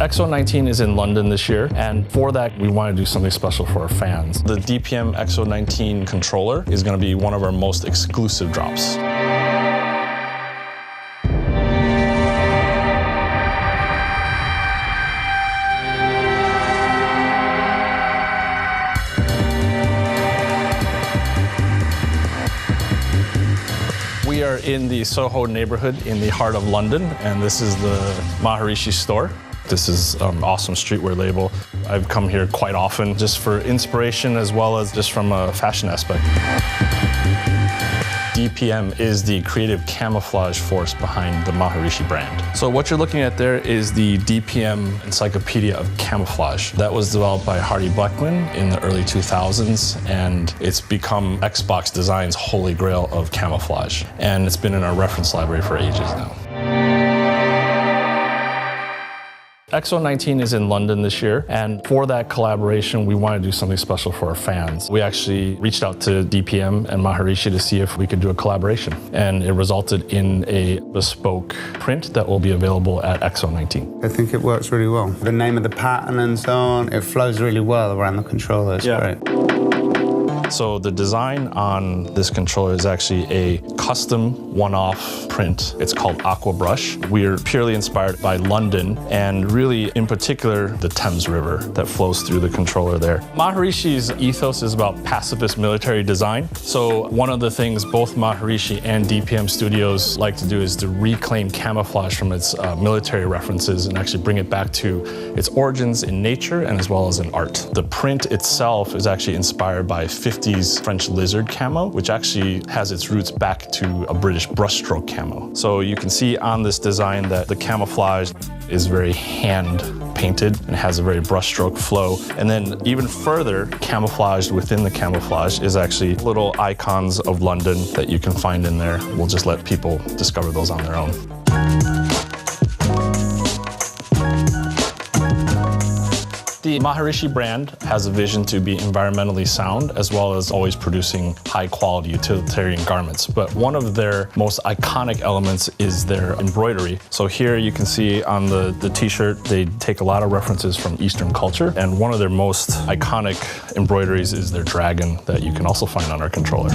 XO19 is in London this year, and for that, we want to do something special for our fans. The DPM XO19 controller is going to be one of our most exclusive drops. We are in the Soho neighborhood in the heart of London, and this is the Maharishi store. This is an awesome streetwear label. I've come here quite often just for inspiration as well as just from a fashion aspect. DPM is the creative camouflage force behind the Maharishi brand. So what you're looking at there is the DPM Encyclopedia of Camouflage. That was developed by Hardy Bleckman in the early 2000s, and it's become Xbox Design's holy grail of camouflage. And it's been in our reference library for ages now. XO19 is in London this year, and for that collaboration, we want to do something special for our fans. We actually reached out to DPM and Maharishi to see if we could do a collaboration, and it resulted in a bespoke print that will be available at XO19. I think it works really well. The name of the pattern and so on, it flows really well around the controller. It's great. So the design on this controller is actually a custom one-off print. It's called Aqua Brush. We're purely inspired by London and really in particular the Thames River that flows through the controller there. Maharishi's ethos is about pacifist military design. So one of the things both Maharishi and DPM Studios like to do is to reclaim camouflage from its military references and actually bring it back to its origins in nature and as well as in art. The print itself is actually inspired by 50s French lizard camo, which actually has its roots back to a British brushstroke camo. So you can see on this design that the camouflage is very hand painted and has a very brushstroke flow. And then even further camouflaged within the camouflage is actually little icons of London that you can find in there. We'll just let people discover those on their own. The Maharishi brand has a vision to be environmentally sound as well as always producing high quality utilitarian garments. But one of their most iconic elements is their embroidery. So here you can see on the t-shirt, they take a lot of references from Eastern culture. And one of their most iconic embroideries is their dragon that you can also find on our controller.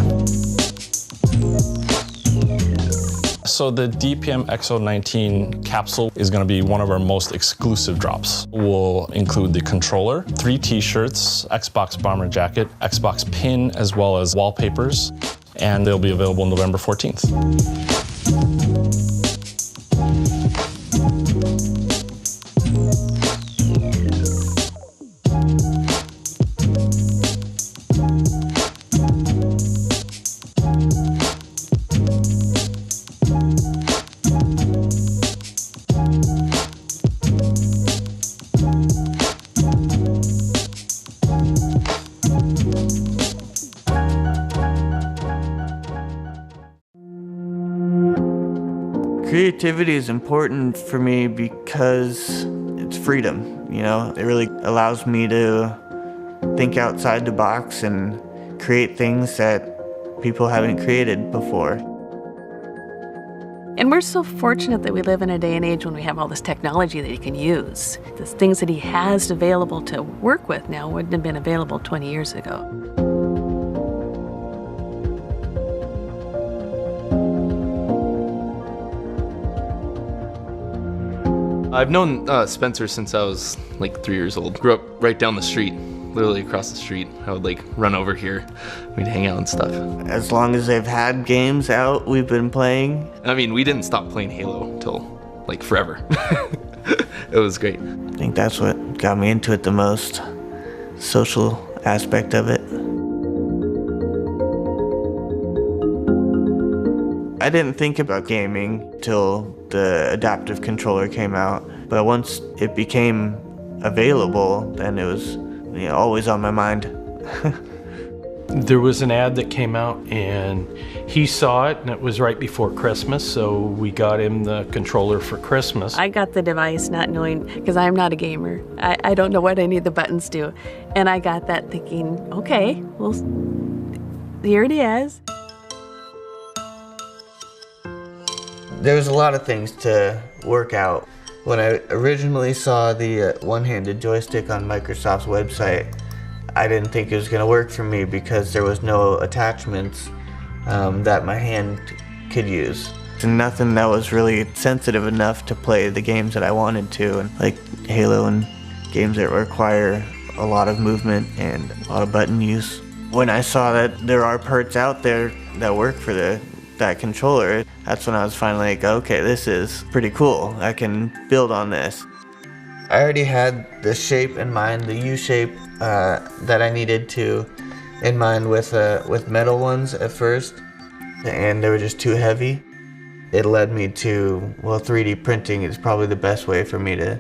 So the DPM XO19 capsule is going to be one of our most exclusive drops. We'll include the controller, 3 t-shirts, Xbox bomber jacket, Xbox pin, as well as wallpapers, and they'll be available November 14th. Creativity is important for me because it's freedom, you know? It really allows me to think outside the box and create things that people haven't created before. And we're so fortunate that we live in a day and age when we have all this technology that he can use. The things that he has available to work with now wouldn't have been available 20 years ago. I've known Spencer since I was like 3 years old. Grew up right down the street, literally across the street. I would like run over here, we'd hang out and stuff. As long as they've had games out, we've been playing. I mean, we didn't stop playing Halo until like forever. It was great. I think that's what got me into it the most, social aspect of it. I didn't think about gaming till the adaptive controller came out, but once it became available, then it was always on my mind. There was an ad that came out and he saw it, and it was right before Christmas, so we got him the controller for Christmas. I got the device not knowing, because I'm not a gamer. I don't know what any of the buttons do. And I got that thinking, okay, well, here it is. There's a lot of things to work out. When I originally saw the one-handed joystick on Microsoft's website, I didn't think it was going to work for me because there was no attachments that my hand could use. And nothing that was really sensitive enough to play the games that I wanted to, and like Halo and games that require a lot of movement and a lot of button use. When I saw that there are parts out there that work for that controller, that's when I was finally like, okay, this is pretty cool. I can build on this. I already had the shape in mind, the U shape that I needed to in mind with metal ones at first, and they were just too heavy. It led me to, well, 3D printing is probably the best way for me to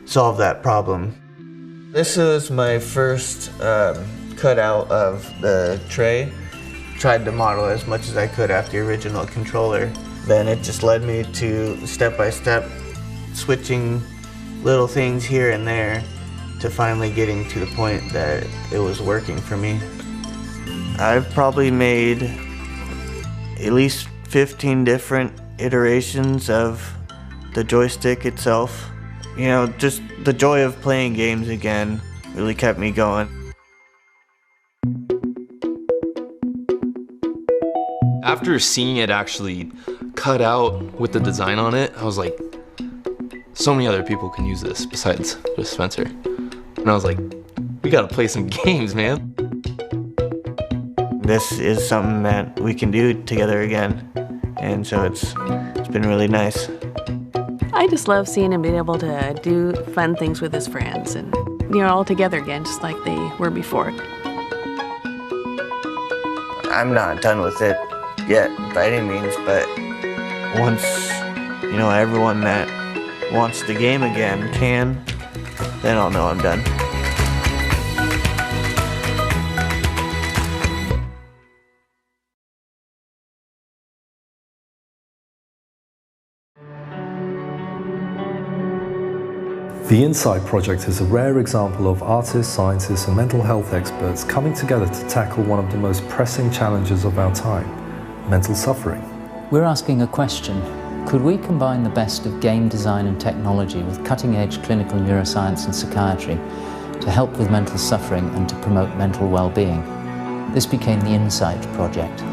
solve that problem. This was my first cutout of the tray. Tried to model as much as I could after the original controller. Then it just led me to step-by-step switching little things here and there to finally getting to the point that it was working for me. I've probably made at least 15 different iterations of the joystick itself. You know, just the joy of playing games again really kept me going. After seeing it actually cut out with the design on it, I was like, so many other people can use this besides just Spencer. And I was like, we gotta play some games, man. This is something that we can do together again, and so it's been really nice. I just love seeing him being able to do fun things with his friends and, all together again, just like they were before. I'm not done with it yet by any means, but once, everyone that wants the game again can, then I'll know I'm done. The Insight project is a rare example of artists, scientists, and mental health experts coming together to tackle one of the most pressing challenges of our time: mental suffering. We're asking a question. Could we combine the best of game design and technology with cutting-edge clinical neuroscience and psychiatry to help with mental suffering and to promote mental well-being? This became the Insight project.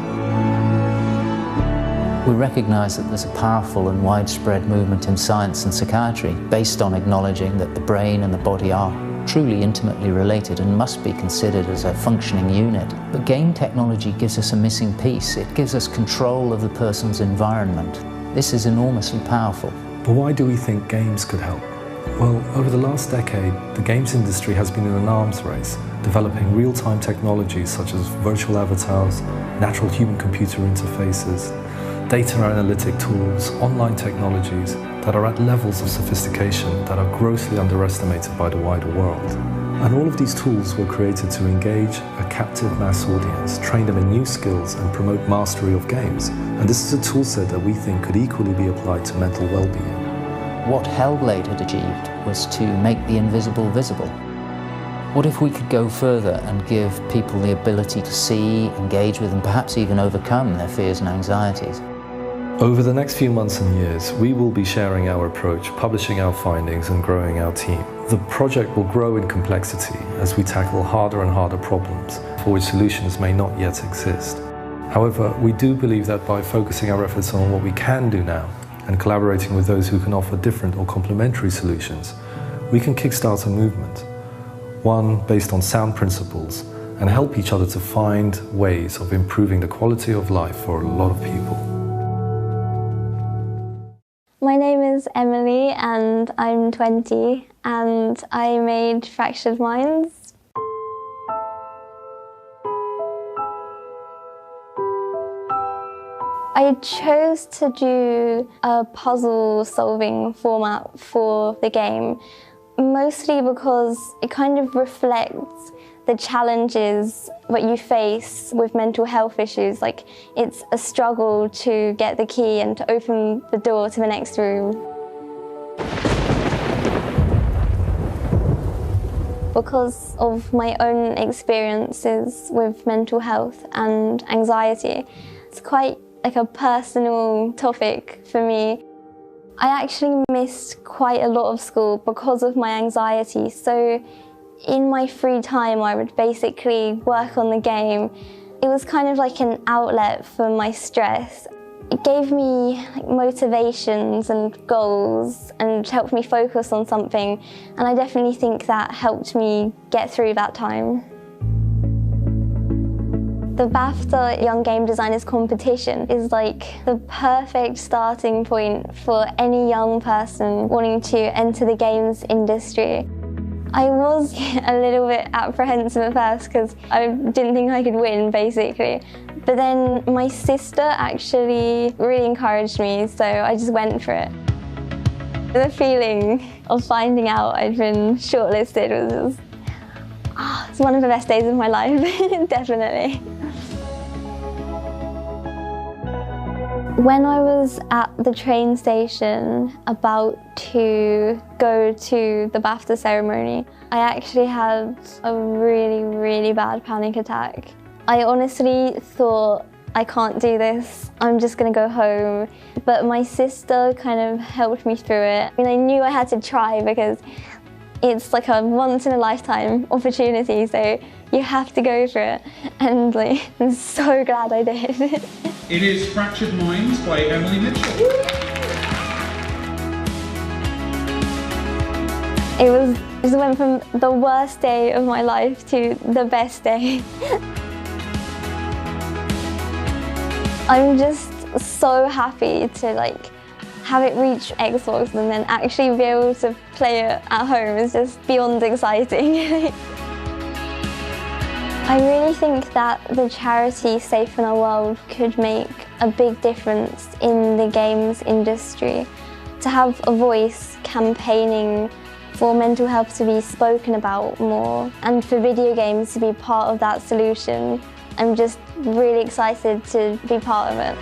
We recognise that there's a powerful and widespread movement in science and psychiatry based on acknowledging that the brain and the body are truly intimately related and must be considered as a functioning unit. But game technology gives us a missing piece. It gives us control of the person's environment. This is enormously powerful. But why do we think games could help? Well, over the last decade, the games industry has been in an arms race, developing real-time technologies such as virtual avatars, natural human-computer interfaces, data analytic tools, online technologies that are at levels of sophistication that are grossly underestimated by the wider world. And all of these tools were created to engage a captive mass audience, train them in new skills, and promote mastery of games. And this is a toolset that we think could equally be applied to mental well-being. What Hellblade had achieved was to make the invisible visible. What if we could go further and give people the ability to see, engage with, and perhaps even overcome their fears and anxieties? Over the next few months and years, we will be sharing our approach, publishing our findings, and growing our team. The project will grow in complexity as we tackle harder and harder problems for which solutions may not yet exist. However, we do believe that by focusing our efforts on what we can do now and collaborating with those who can offer different or complementary solutions, we can kickstart a movement, one based on sound principles, and help each other to find ways of improving the quality of life for a lot of people. My name is Emily and I'm 20 and I made Fractured Minds. I chose to do a puzzle solving format for the game, mostly because it kind of reflects the challenges that you face with mental health issues. Like, it's a struggle to get the key and to open the door to the next room. Because of my own experiences with mental health and anxiety, it's quite like a personal topic for me. I actually missed quite a lot of school because of my anxiety. So in my free time, I would basically work on the game. It was kind of like an outlet for my stress. It gave me motivations and goals and helped me focus on something. And I definitely think that helped me get through that time. The BAFTA Young Game Designers competition is like the perfect starting point for any young person wanting to enter the games industry. I was a little bit apprehensive at first because I didn't think I could win, basically. But then my sister actually really encouraged me, so I just went for it. The feeling of finding out I'd been shortlisted was just, it's one of the best days of my life, definitely. When I was at the train station about to go to the BAFTA ceremony, I actually had a really, really bad panic attack. I honestly thought, I can't do this, I'm just gonna go home. But my sister kind of helped me through it. I knew I had to try because it's like a once-in-a-lifetime opportunity, so you have to go for it. And I'm so glad I did. It is Fractured Minds by Emily Mitchell. It just went from the worst day of my life to the best day. I'm just so happy to have it reach Xbox and then actually be able to play it at home is just beyond exciting. I really think that the charity Safe in Our World could make a big difference in the games industry. To have a voice campaigning for mental health to be spoken about more and for video games to be part of that solution, I'm just really excited to be part of it.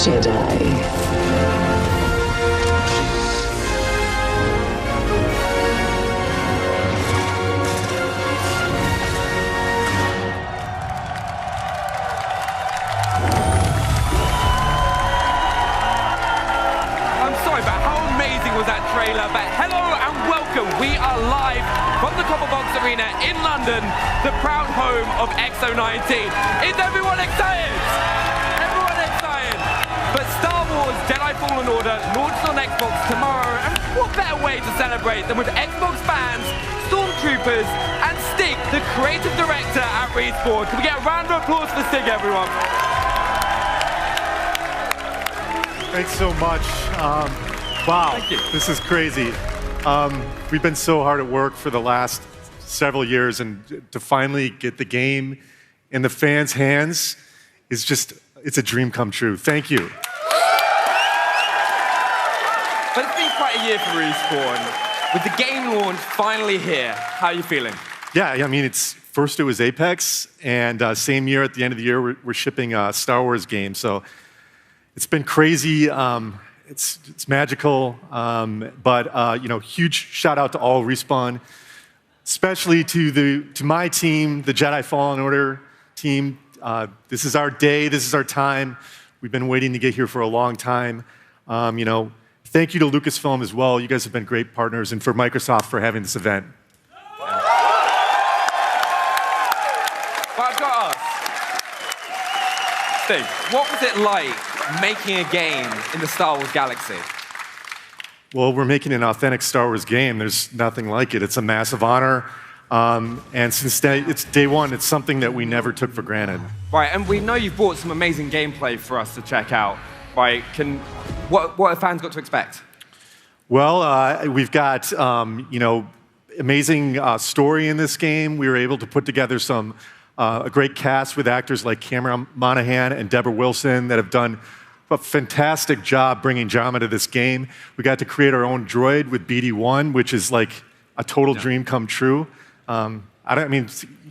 Jedi. Was that trailer, but hello and welcome. We are live from the Copperbox Arena in London, the proud home of XO19. Is everyone excited? Everyone excited? But Star Wars Jedi Fallen Order launches on Xbox tomorrow, and what better way to celebrate than with Xbox fans, Stormtroopers, and Stig, the creative director at Respawn. Can we get a round of applause for Stig, everyone? Thanks so much. Wow, this is crazy. We've been so hard at work for the last several years, and to finally get the game in the fans' hands is just, it's a dream come true. Thank you. But it's been quite a year for Respawn. With the game launch finally here, how are you feeling? Yeah, I mean, first it was Apex, and same year at the end of the year, we're shipping a Star Wars game. So it's been crazy. It's magical, but huge shout out to all Respawn, especially to my team, the Jedi Fallen Order team. This is our day. This is our time. We've been waiting to get here for a long time. Thank you to Lucasfilm as well. You guys have been great partners, and for Microsoft for having this event. But I've got to ask, Steve, what was it like making a game in the Star Wars galaxy? Well, we're making an authentic Star Wars game. There's nothing like it. It's a massive honor. And since it's day one, it's something that we never took for granted. Right, and we know you've brought some amazing gameplay for us to check out. Right, what have fans got to expect? Well, we've got, amazing story in this game. We were able to put together a great cast with actors like Cameron Monaghan and Deborah Wilson that have done a fantastic job bringing drama to this game. We got to create our own droid with BD1, which is like a total dream come true. You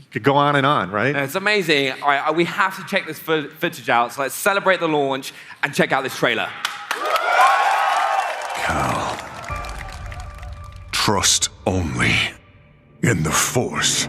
could go on and on, right? It's amazing. All right, we have to check this footage out, so let's celebrate the launch and check out this trailer. Cal, trust only in the Force.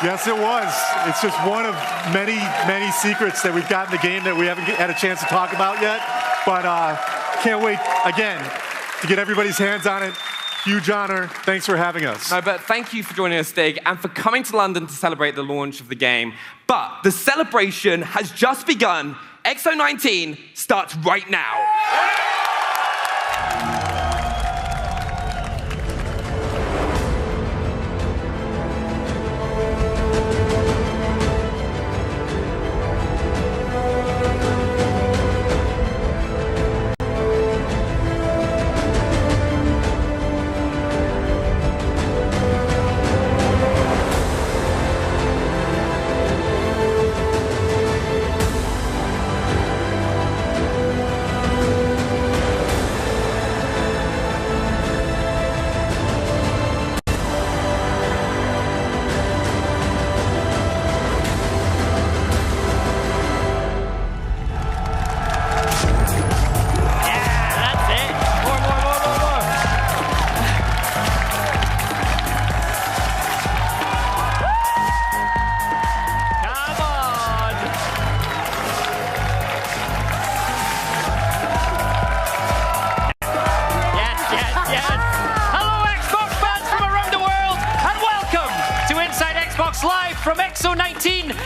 Yes, it was. It's just one of many, many secrets that we've got in the game that we haven't had a chance to talk about yet. But can't wait, again, to get everybody's hands on it. Huge honor. Thanks for having us. No, but thank you for joining us, Stig, and for coming to London to celebrate the launch of the game. But the celebration has just begun. XO19 starts right now. Live from XO19 in London!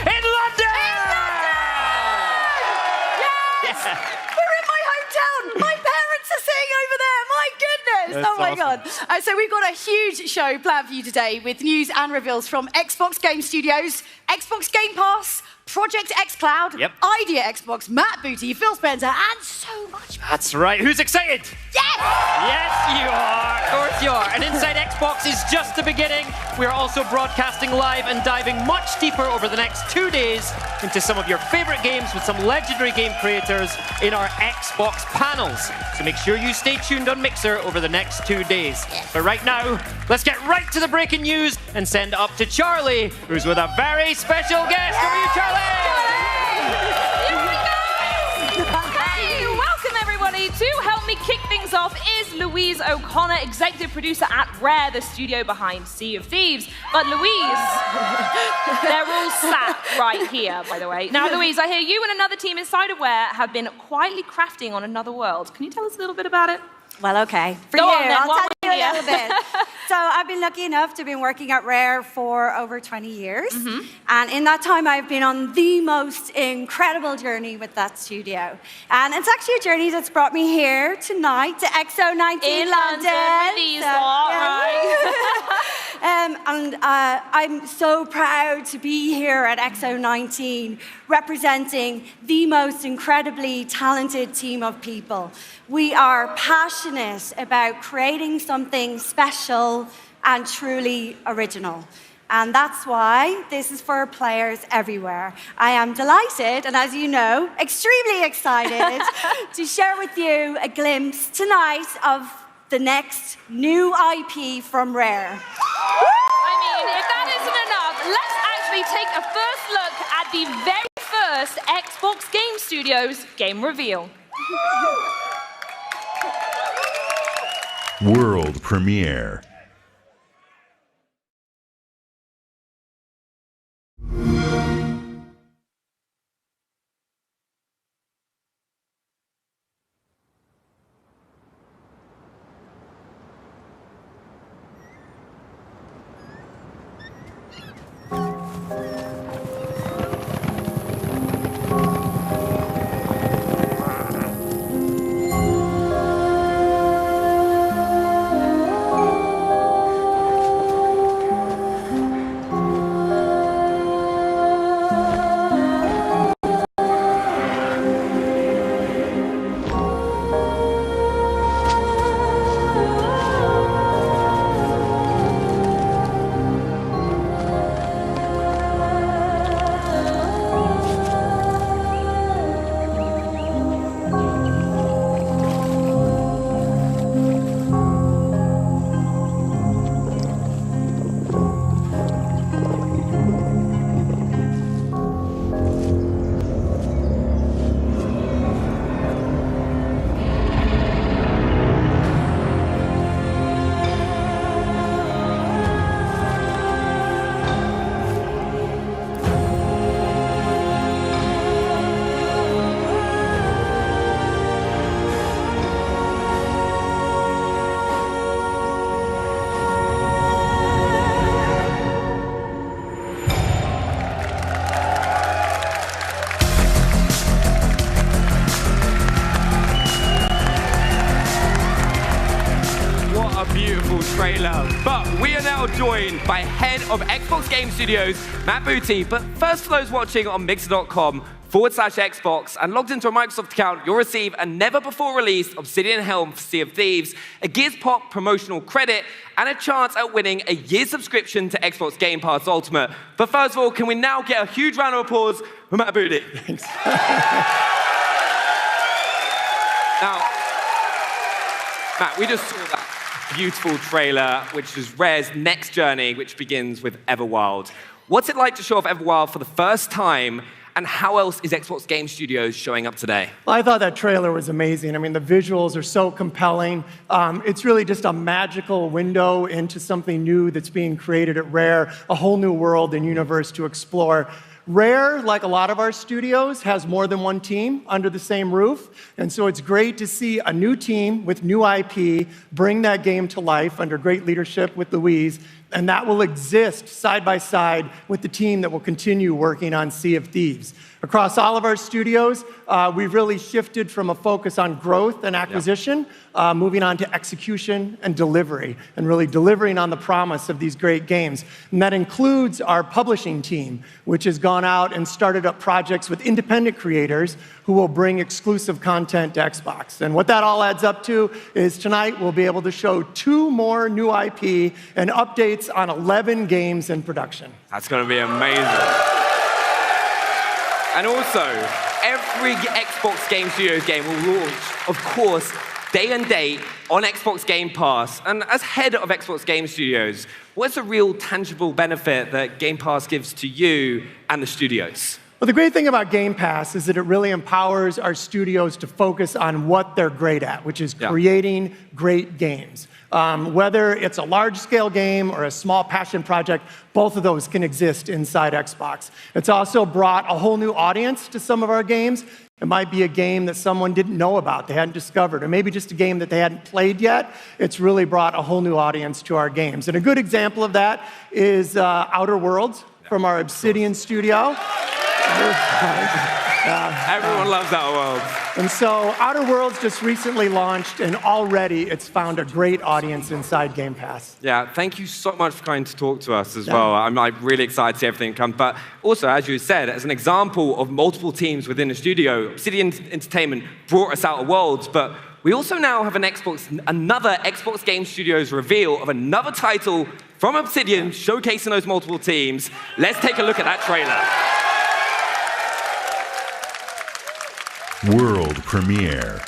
Yes! We're in my hometown! My parents are sitting over there! My goodness! That's oh my awesome. God. So we've got a huge show planned for you today with news and reveals from Xbox Game Studios, Xbox Game Pass, Project xCloud, Yep. Idea Xbox, Matt Booty, Phil Spencer, and so much more. That's right. Who's excited? Yes! Yes, you are. Of course you are. And Inside Xbox is just the beginning. We are also broadcasting live and diving much deeper over the next 2 days into some of your favorite games with some legendary game creators in our Xbox panels. So make sure you stay tuned on Mixer over the next 2 days. But right now, let's get right to the breaking news and send up to Charlie, who's with a very special guest. Over to you, Charlie! Hey, welcome everybody. To help me kick things off is Louise O'Connor, executive producer at Rare, the studio behind Sea of Thieves. But Louise, they're all sat right here, by the way. Now, Louise, I hear you and another team inside of Rare have been quietly crafting on another world. Can you tell us a little bit about it? Well, okay. For Go you, on, then, I'll while tell you we're a little here. bit. So I've been lucky enough to have been working at Rare for over 20 years. And in that time, I've been on the most incredible journey with that studio. And it's actually a journey that's brought me here tonight to XO19 In London. London, these lot, And I'm so proud to be here at XO19, representing the most incredibly talented team of people. We are passionate about creating something special and truly original. And that's why this is for players everywhere. I am delighted, and as you know, extremely excited to share with you a glimpse tonight of the next new IP from Rare. I mean, if that isn't enough, let's actually take a first look at the very first Xbox Game Studios game reveal. World premiere. beautiful trailer. But we are now joined by head of Xbox Game Studios, Matt Booty. But first, for those watching on mixer.com/Xbox and logged into a Microsoft account, you'll receive a never-before-released Obsidian Helm for Sea of Thieves, a Gears Pop promotional credit, and a chance at winning a year's subscription to Xbox Game Pass Ultimate. But first of all, can we now get a huge round of applause for Matt Booty? Thanks. Now, Matt, we just saw that beautiful trailer, which is Rare's next journey, which begins with Everwild. What's it like to show off Everwild for the first time, and how else is Xbox Game Studios showing up today? Well, I thought that trailer was amazing. I mean, the visuals are so compelling. It's really just a magical window into something new that's being created at Rare, a whole new world and universe to explore. Rare, like a lot of our studios, has more than one team under the same roof, and so it's great to see a new team with new IP bring that game to life under great leadership with Louise, and that will exist side by side with the team that will continue working on Sea of Thieves. Across all of our studios, we've really shifted from a focus on growth and acquisition, moving on to execution and delivery, and really delivering on the promise of these great games. And that includes our publishing team, which has gone out and started up projects with independent creators who will bring exclusive content to Xbox. And what that all adds up to is tonight we'll be able to show 2 more new IP and updates on 11 games in production. That's going to be amazing. And also, every Xbox Game Studios game will launch, of course, day and date on Xbox Game Pass. And as head of Xbox Game Studios, what's the real tangible benefit that Game Pass gives to you and the studios? Well, the great thing about Game Pass is that it really empowers our studios to focus on what they're great at, which is creating great games. Whether it's a large-scale game or a small passion project, both of those can exist inside Xbox. It's also brought a whole new audience to some of our games. It might be a game that someone didn't know about, they hadn't discovered, or maybe just a game that they hadn't played yet. It's really brought a whole new audience to our games. And a good example of that is Outer Worlds from our Obsidian studio. Everyone loves Outer Worlds. And so Outer Worlds just recently launched, and already it's found a great audience inside Game Pass. Yeah, thank you so much for coming to talk to us as well. I'm really excited to see everything come. But also, as you said, as an example of multiple teams within a studio, Obsidian Entertainment brought us Outer Worlds, but we also now have another Xbox Game Studios reveal of another title from Obsidian showcasing those multiple teams. Let's take a look at that trailer. World premiere.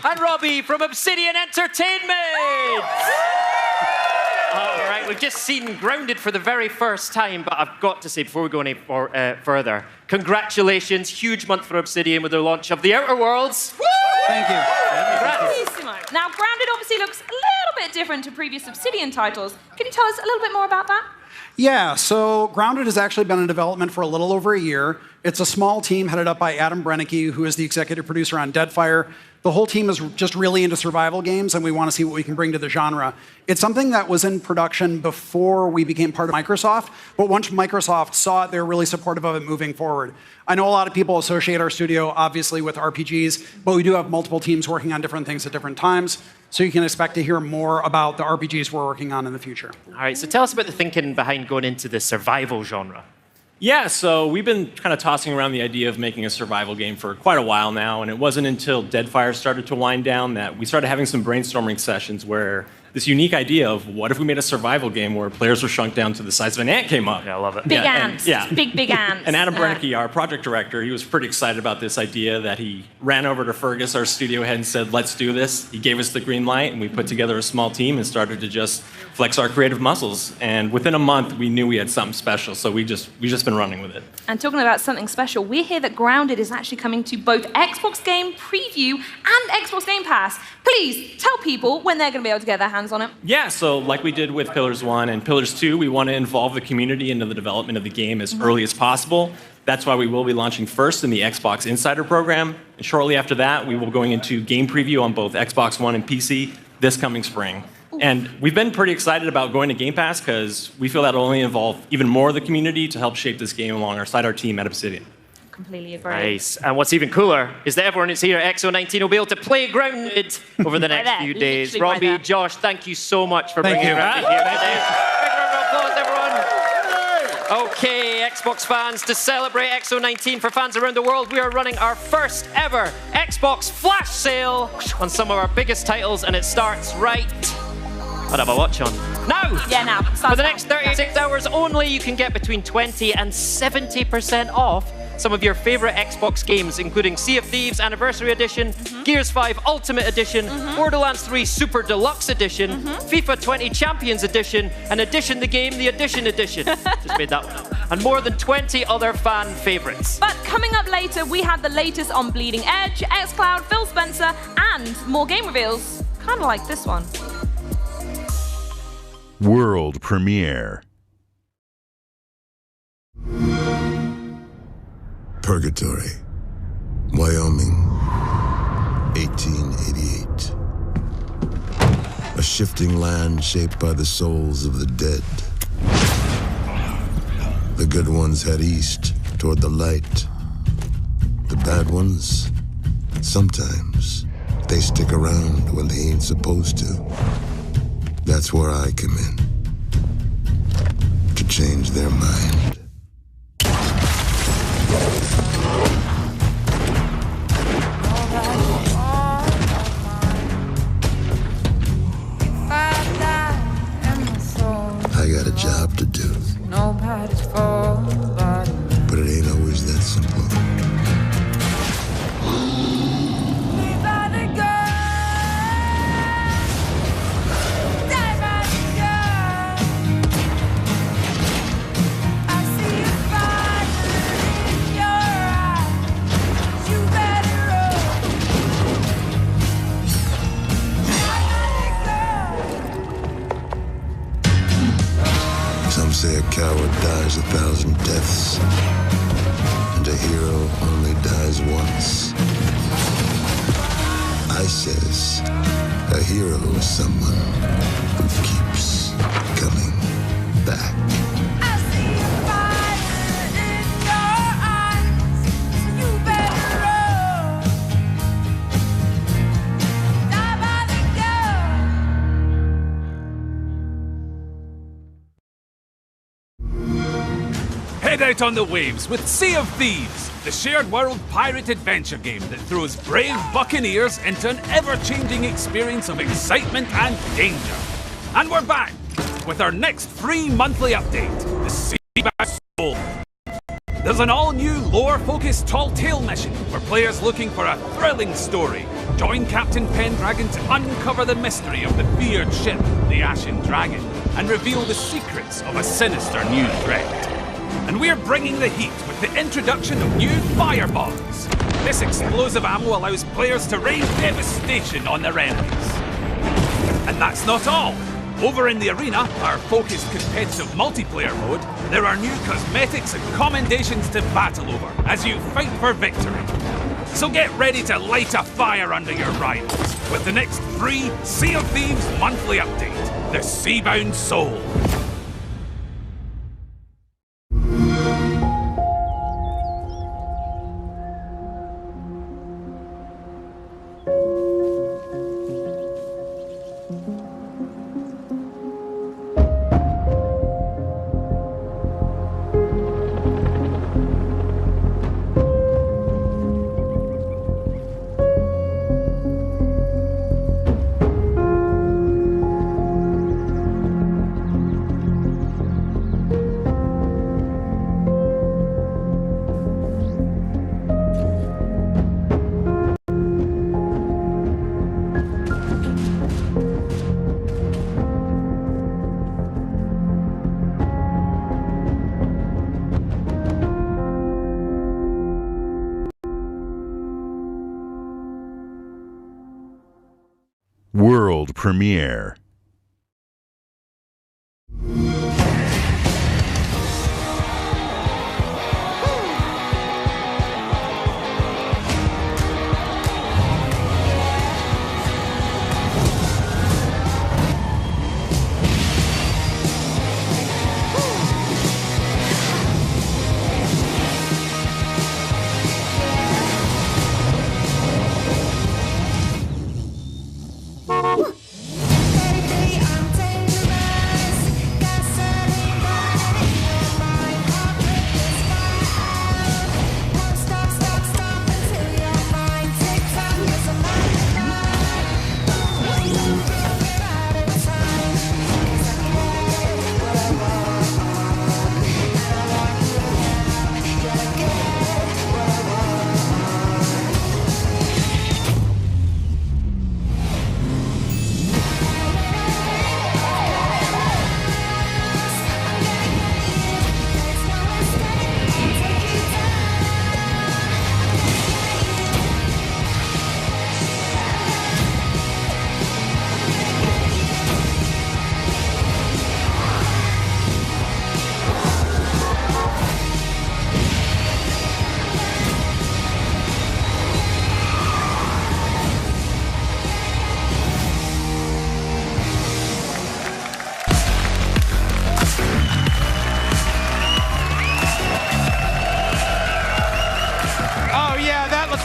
And Robbie from Obsidian Entertainment. All right, we've just seen Grounded for the very first time, but I've got to say, before we go any further, congratulations, huge month for Obsidian with the launch of The Outer Worlds. Woo! Thank you. Congrats. Now, Grounded obviously looks a little bit different to previous Obsidian titles. Can you tell us a little bit more about that? Yeah, so Grounded has actually been in development for a little over a year. It's a small team headed up by Adam Brennecke, who is the executive producer on Deadfire. The whole team is just really into survival games, and we want to see what we can bring to the genre. It's something that was in production before we became part of Microsoft, but once Microsoft saw it, they were really supportive of it moving forward. I know a lot of people associate our studio, obviously, with RPGs, but we do have multiple teams working on different things at different times, so you can expect to hear more about the RPGs we're working on in the future. All right, so tell us about the thinking behind going into the survival genre. Yeah, so we've been kind of tossing around the idea of making a survival game for quite a while now, and it wasn't until Deadfire started to wind down that we started having some brainstorming sessions where this unique idea of what if we made a survival game where players were shrunk down to the size of an ant came up. Yeah, I love it. Big ants. Yeah. Big ants. And Adam Brennecke, our project director, he was pretty excited about this idea that he ran over to Fergus, our studio head, and said, let's do this. He gave us the green light, and we put together a small team and started to just flex our creative muscles. And within a month, we knew we had something special, so we just been running with it. And talking about something special, we hear that Grounded is actually coming to both Xbox Game Preview and Xbox Game Pass. Please tell people when they're going to be able to get their hands on it. Yeah, so like we did with Pillars 1 and Pillars 2, we want to involve the community into the development of the game as early as possible. That's why we will be launching first in the Xbox Insider program. And shortly after that, we will be going into game preview on both Xbox One and PC this coming spring. And we've been pretty excited about going to Game Pass because we feel that'll only involve even more of the community to help shape this game alongside our team at Obsidian. Completely agree. Nice. And what's even cooler is that everyone who's here at XO19 will be able to play Grounded over the next few days. Robbie, Josh, thank you so much for bringing Grounded here today. Big round of applause, everyone. Okay, Xbox fans, to celebrate XO19 for fans around the world, we are running our first ever Xbox flash sale on some of our biggest titles, and it starts right... I'd have a watch on. Now! Yeah, now. For the next 36 hours only, you can get between 20 and 70% off some of your favorite Xbox games, including Sea of Thieves Anniversary Edition, Gears 5 Ultimate Edition, Borderlands 3 Super Deluxe Edition, FIFA 20 Champions Edition, and Edition the Game, the Edition Edition. Just made that one up. And more than 20 other fan favorites. But coming up later, we have the latest on Bleeding Edge, xCloud, Phil Spencer, and more game reveals. Kind of like this one. World premiere. Purgatory, Wyoming, 1888. A shifting land shaped by the souls of the dead. The good ones head east toward the light. The bad ones, sometimes, they stick around when they ain't supposed to. That's where I come in. To change their mind. I got a job to do. But it ain't always that simple. Some say a coward dies 1,000 deaths, and a hero only dies once. I says, a hero is someone who keeps coming back. Head out on the waves with Sea of Thieves, the shared world pirate adventure game that throws brave buccaneers into an ever-changing experience of excitement and danger. And we're back with our next free monthly update, the Sea Bass Soul. There's an all-new lore-focused tall tale mission for players looking for a thrilling story. Join Captain Pendragon to uncover the mystery of the feared ship, the Ashen Dragon, and reveal the secrets of a sinister new threat. And we're bringing the heat with the introduction of new firebombs. This explosive ammo allows players to rain devastation on their enemies. And that's not all. Over in the arena, our focused competitive multiplayer mode, there are new cosmetics and commendations to battle over as you fight for victory. So get ready to light a fire under your rivals with the next free Sea of Thieves monthly update, the Seabound Soul. World premiere.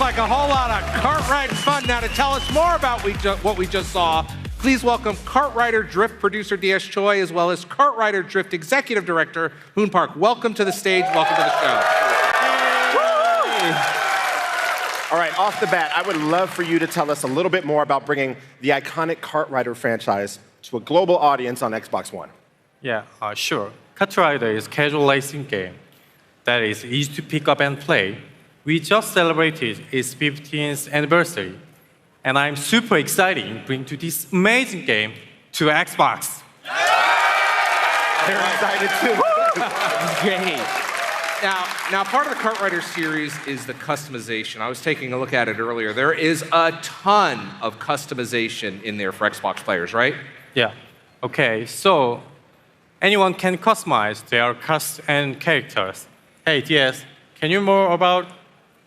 Like a whole lot of kart riding fun. Now to tell us more about what we just saw, please welcome Kart Rider Drift producer DS Choi, as well as Kart Rider Drift executive director Hoon Park. Welcome to the stage. Welcome to the show. All right, off the bat, I would love for you to tell us a little bit more about bringing the iconic Kart Rider franchise to a global audience on Xbox One. Yeah, sure. Kart Rider is a casual racing game that is easy to pick up and play. We just celebrated its 15th anniversary, and I'm super excited to bring to this amazing game to Xbox. They're excited too. Great. Now, part of the Kart Rider series is the customization. I was taking a look at it earlier. There is a ton of customization in there for Xbox players, right? Yeah. Okay, so anyone can customize their cast and characters. Hey, DS, can you more about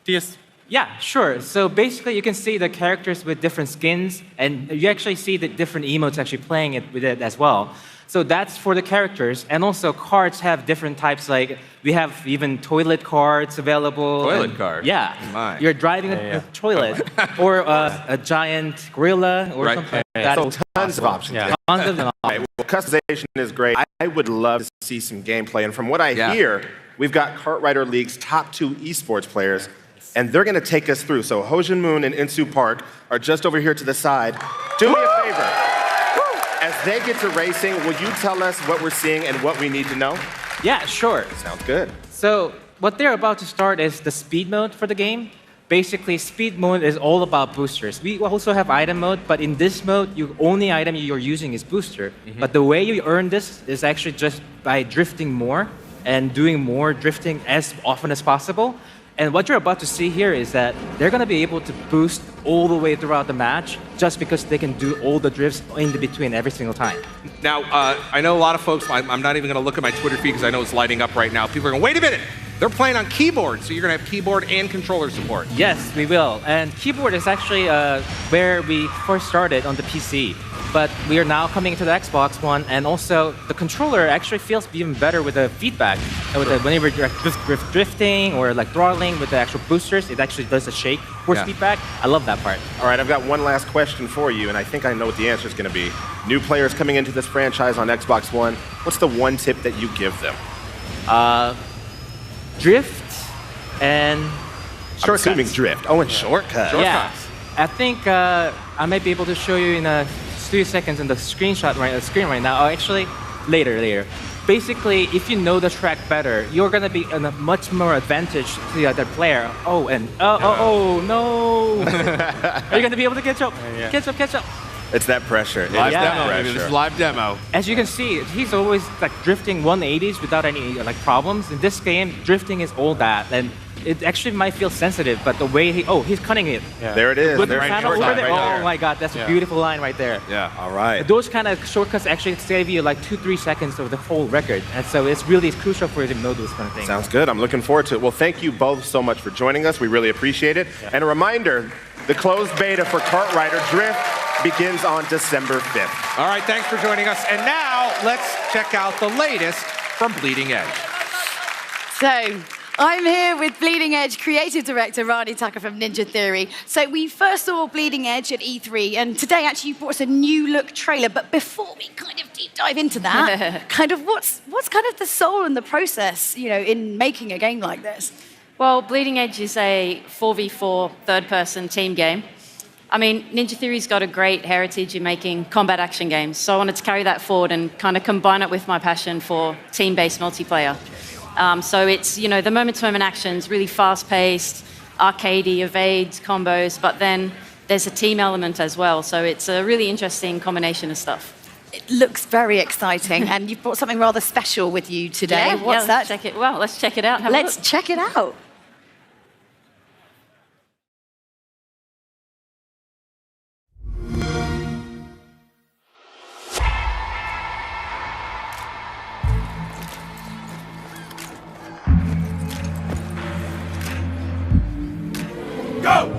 this? Yeah, sure. So basically, you can see the characters with different skins, and you actually see the different emotes actually playing it with it as well. So that's for the characters, and also carts have different types. Like we have even toilet carts available. Toilet cart? Yeah. My. You're driving a toilet, or a giant gorilla, or something like that. So tons of options. Yeah. Tons of them. Right, well, customization is great. I would love to see some gameplay, and from what I hear, we've got Kart Rider League's top 2 esports players, and they're going to take us through. So Ho-Jin Moon and Insu Park are just over here to the side. Do me a favor. As they get to racing, will you tell us what we're seeing and what we need to know? Yeah, sure. Sounds good. So what they're about to start is the speed mode for the game. Basically, speed mode is all about boosters. We also have item mode, but in this mode, the only item you're using is booster. But the way you earn this is actually just by drifting more and doing more drifting as often as possible. And what you're about to see here is that they're going to be able to boost all the way throughout the match just because they can do all the drifts in between every single time. Now, I know a lot of folks, I'm not even going to look at my Twitter feed because I know it's lighting up right now. People are going, wait a minute, they're playing on keyboard, so you're going to have keyboard and controller support. Yes, we will. And keyboard is actually where we first started on the PC. But we are now coming to the Xbox One, and also the controller actually feels even better with the feedback. And with whenever you're drifting or like throttling with the actual boosters, it actually does a shake force feedback. I love that part. All right, I've got one last question for you, and I think I know what the answer is going to be. New players coming into this franchise on Xbox One, what's the one tip that you give them? Drift and shortcuts. I'm assuming drift. Oh, and shortcuts. Yeah, I think I might be able to show you in a 3 seconds in the screen right now. Oh, actually, later. Basically, if you know the track better, you're gonna be in a much more advantage to the other player. Oh, and no! Are you gonna be able to catch up? Catch up! It's that pressure. Live demo, baby. This is live demo. As you can see, he's always like drifting 180s without any like problems. In this game, drifting is all that, and it actually might feel sensitive, but the way he's cutting it. Yeah. There it is. With the Right panel over there. Oh my God, that's a beautiful line right there. Yeah. All right. Those kind of shortcuts actually save you like 2-3 seconds of the whole record, and so it's really crucial for you to know those kind of things. Sounds good. I'm looking forward to it. Well, thank you both so much for joining us. We really appreciate it. And a reminder, the closed beta for Kart Rider Drift begins on December 5th. All right, thanks for joining us. And now let's check out the latest from Bleeding Edge. So, I'm here with Bleeding Edge creative director Rani Tucker from Ninja Theory. So we first saw Bleeding Edge at E3, and today actually you brought us a new look trailer. But before we kind of deep dive into that, kind of what's kind of the soul and the process, in making a game like this? Well, Bleeding Edge is a 4v4 third-person team game. I mean, Ninja Theory's got a great heritage in making combat action games, so I wanted to carry that forward and kind of combine it with my passion for team-based multiplayer. So it's, the moment-to-moment actions, really fast-paced, arcadey, evades, combos, but then there's a team element as well. So it's a really interesting combination of stuff. It looks very exciting, and you've brought something rather special with you today. What's that? Let's check it out. Let's check it out. Go!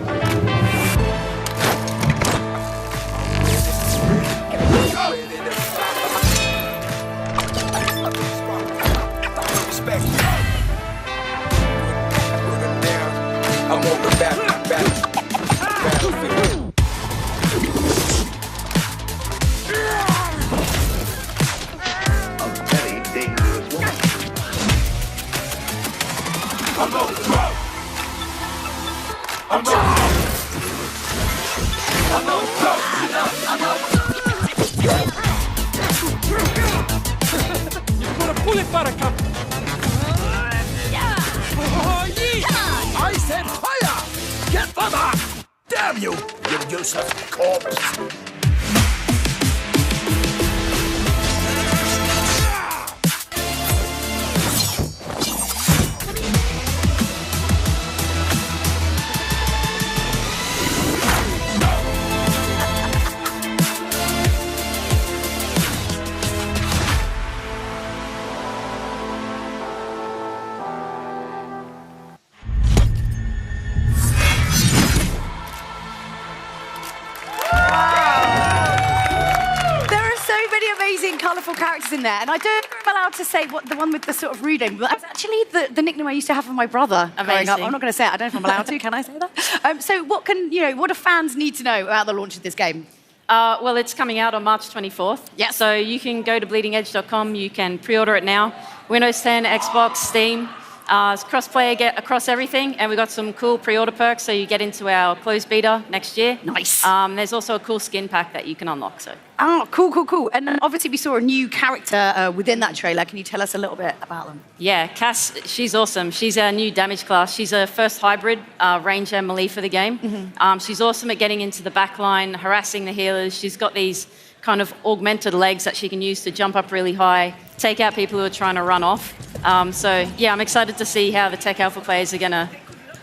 I'm on the battlefield. A very dangerous one. I'm on the road. I'm on You put a bullet, Buttercup. Oh, yeah. I said fire! Get for that! Damn you, you useless corpse! colourful characters in there, and I don't think I'm allowed to say what the one with the sort of rude name, but that was actually the nickname I used to have for my brother growing up. I'm not going to say it. I don't know if I'm allowed to. Can I say that? So what do fans need to know about the launch of this game? Well, it's coming out on March 24th. Yeah. So you can go to bleedingedge.com. You can pre-order it now. Windows 10, Xbox, Steam. It's cross-play across everything, and we've got some cool pre-order perks, so you get into our closed beta next year. Nice. There's also a cool skin pack that you can unlock. So. Oh, cool. And obviously we saw a new character within that trailer. Can you tell us a little bit about them? Yeah, Cass, she's awesome. She's our new damage class. She's a first hybrid range and melee for the game. Mm-hmm. She's awesome at getting into the back line, harassing the healers. She's got these kind of augmented legs that she can use to jump up really high, take out people who are trying to run off. So yeah, I'm excited to see how the Tech Alpha players are going to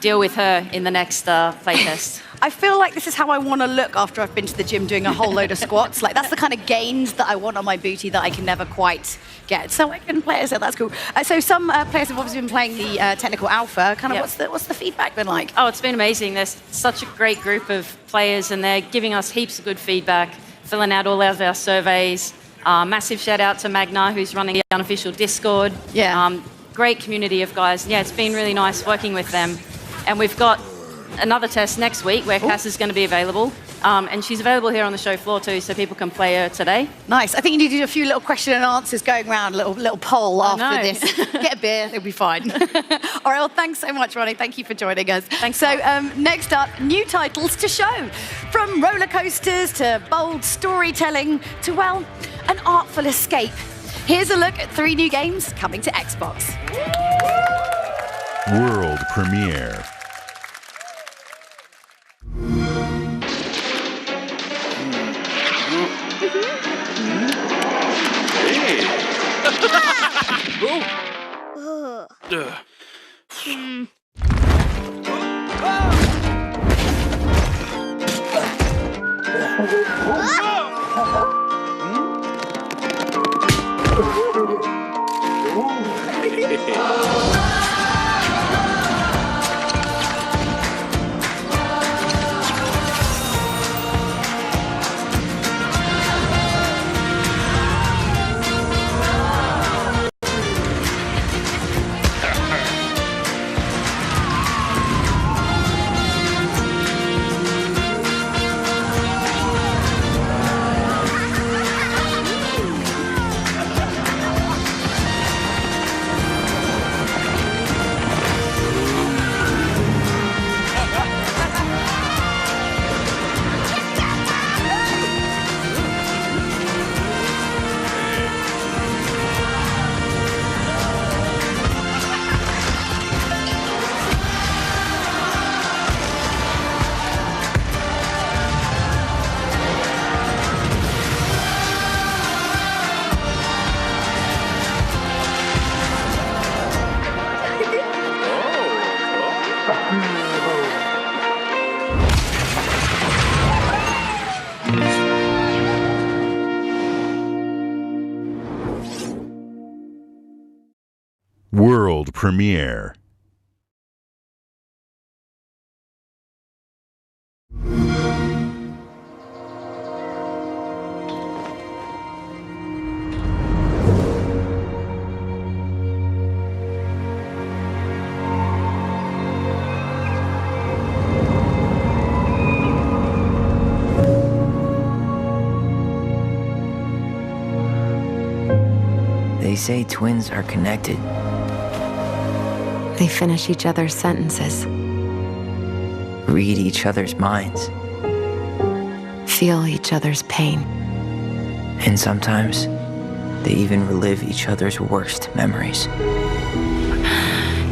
deal with her in the next playtest. I feel like this is how I want to look after I've been to the gym doing a whole load of squats. Like, that's the kind of gains that I want on my booty that I can never quite get. So I can play as it. That's cool. So some players have obviously been playing the technical alpha. Kind of, what's the feedback been like? Oh, it's been amazing. There's such a great group of players, and they're giving us heaps of good feedback, filling out all of our surveys. Massive shout out to Magna, who's running the unofficial Discord. Yeah. Great community of guys. Yeah, it's been really nice working with them. And we've got another test next week where Cass is going to be available. And she's available here on the show floor too, so people can play her today. Nice. I think you need to do a few little question and answers going around, a little poll after this. Get a beer, it'll be fine. All right, well, thanks so much, Ronnie. Thank you for joining us. Thanks. So next up, new titles to show. From roller coasters to bold storytelling to, well, an artful escape. Here's a look at 3 new games coming to Xbox. World premiere. World premiere. They say twins are connected. They finish each other's sentences. Read each other's minds. Feel each other's pain. And sometimes, they even relive each other's worst memories.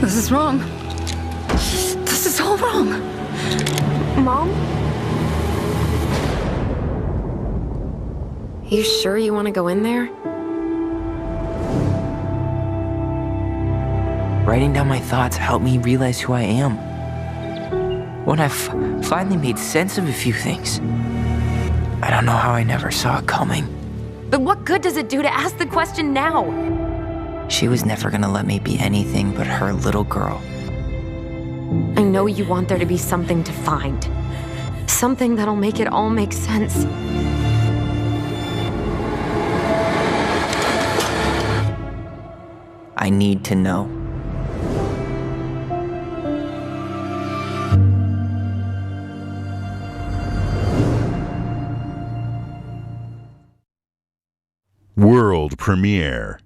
This is wrong. This is all wrong. Mom? You sure you want to go in there? Writing down my thoughts helped me realize who I am. When I finally made sense of a few things, I don't know how I never saw it coming. But what good does it do to ask the question now? She was never gonna let me be anything but her little girl. I know you want there to be something to find. Something that'll make it all make sense. I need to know. World premiere.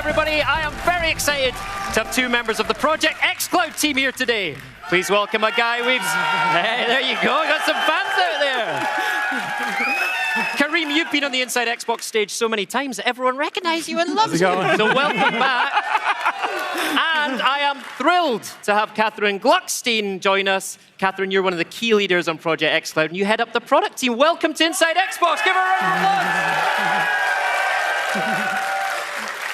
everybody. I am very excited to have two members of the Project xCloud team here today. Please welcome a guy we've... Hey, there you go. Got some fans out there. Kareem, you've been on the Inside Xbox stage so many times that everyone recognizes you and loves you. So welcome back. And I am thrilled to have Catherine Gluckstein join us. Catherine, you're one of the key leaders on Project xCloud, and you head up the product team. Welcome to Inside Xbox. Give her a round of applause.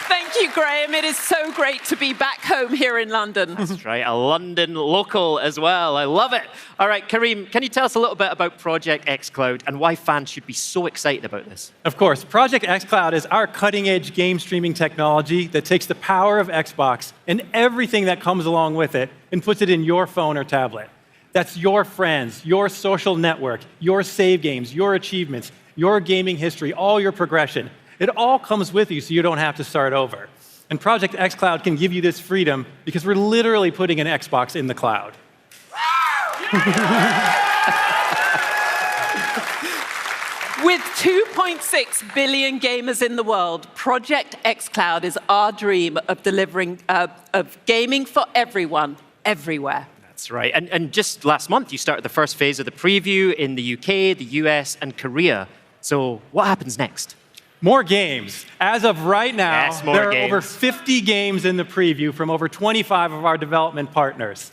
Thank you, Graham. It is so great to be back home here in London. That's right, a London local as well. I love it. All right, Kareem, can you tell us a little bit about Project xCloud and why fans should be so excited about this? Of course. Project xCloud is our cutting-edge game streaming technology that takes the power of Xbox and everything that comes along with it and puts it in your phone or tablet. That's your friends, your social network, your save games, your achievements, your gaming history, all your progression. It all comes with you so you don't have to start over. And Project xCloud can give you this freedom because we're literally putting an Xbox in the cloud. With 2.6 billion gamers in the world, Project xCloud is our dream of delivering of gaming for everyone, everywhere. That's right. And just last month, you started the first phase of the preview in the UK, the US, and Korea. So what happens next? More games. As of right now, yes, there are over 50 games in the preview from over 25 of our development partners.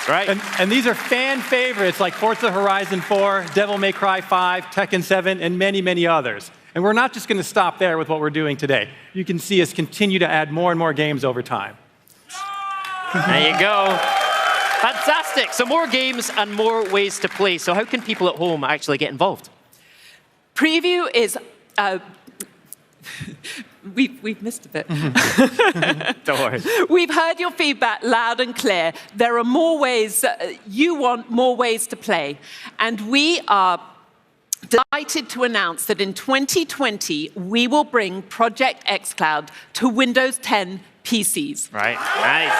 Right. And these are fan favorites like Forza Horizon 4, Devil May Cry 5, Tekken 7, and many, many others. And we're not just going to stop there with what we're doing today. You can see us continue to add more and more games over time. There you go. Fantastic. So more games and more ways to play. So how can people at home actually get involved? Preview is... We've missed a bit. Don't worry. We've heard your feedback loud and clear. There are more ways, you want more ways to play. And we are delighted to announce that in 2020, we will bring Project xCloud to Windows 10 PCs. Right. Nice.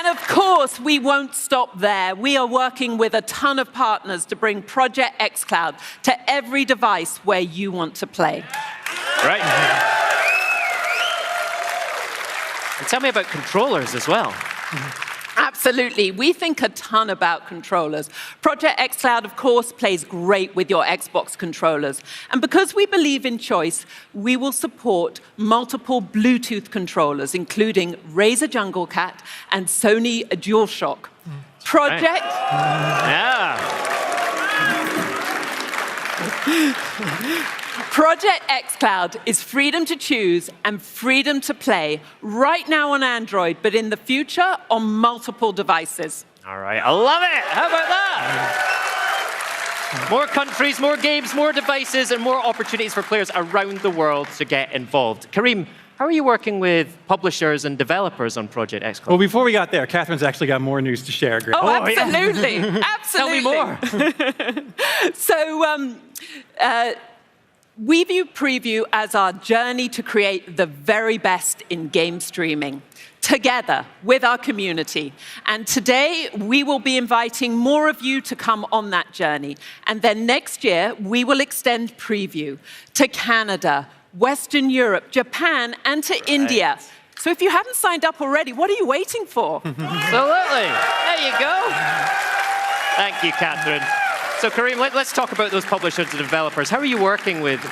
And of course, we won't stop there. We are working with a ton of partners to bring Project xCloud to every device where you want to play. Right. And tell me about controllers as well. Absolutely. We think a ton about controllers. Project xCloud, of course, plays great with your Xbox controllers. And because we believe in choice, we will support multiple Bluetooth controllers, including Razer Jungle Cat and Sony DualShock. Project... Yeah. Project xCloud is freedom to choose and freedom to play right now on Android, but in the future on multiple devices. All right, I love it. How about that? More countries, more games, more devices, and more opportunities for players around the world to get involved. Kareem, how are you working with publishers and developers on Project xCloud? Well, before we got there, Catherine's actually got more news to share. Greg. Oh, absolutely. Yeah. Absolutely. Tell me more. So, we view Preview as our journey to create the very best in game streaming, together with our community. And today, we will be inviting more of you to come on that journey. And then next year, we will extend Preview to Canada, Western Europe, Japan, and to India. So if you haven't signed up already, what are you waiting for? Absolutely. There you go. Thank you, Catherine. So, Kareem, let's talk about those publishers and developers. How are you working with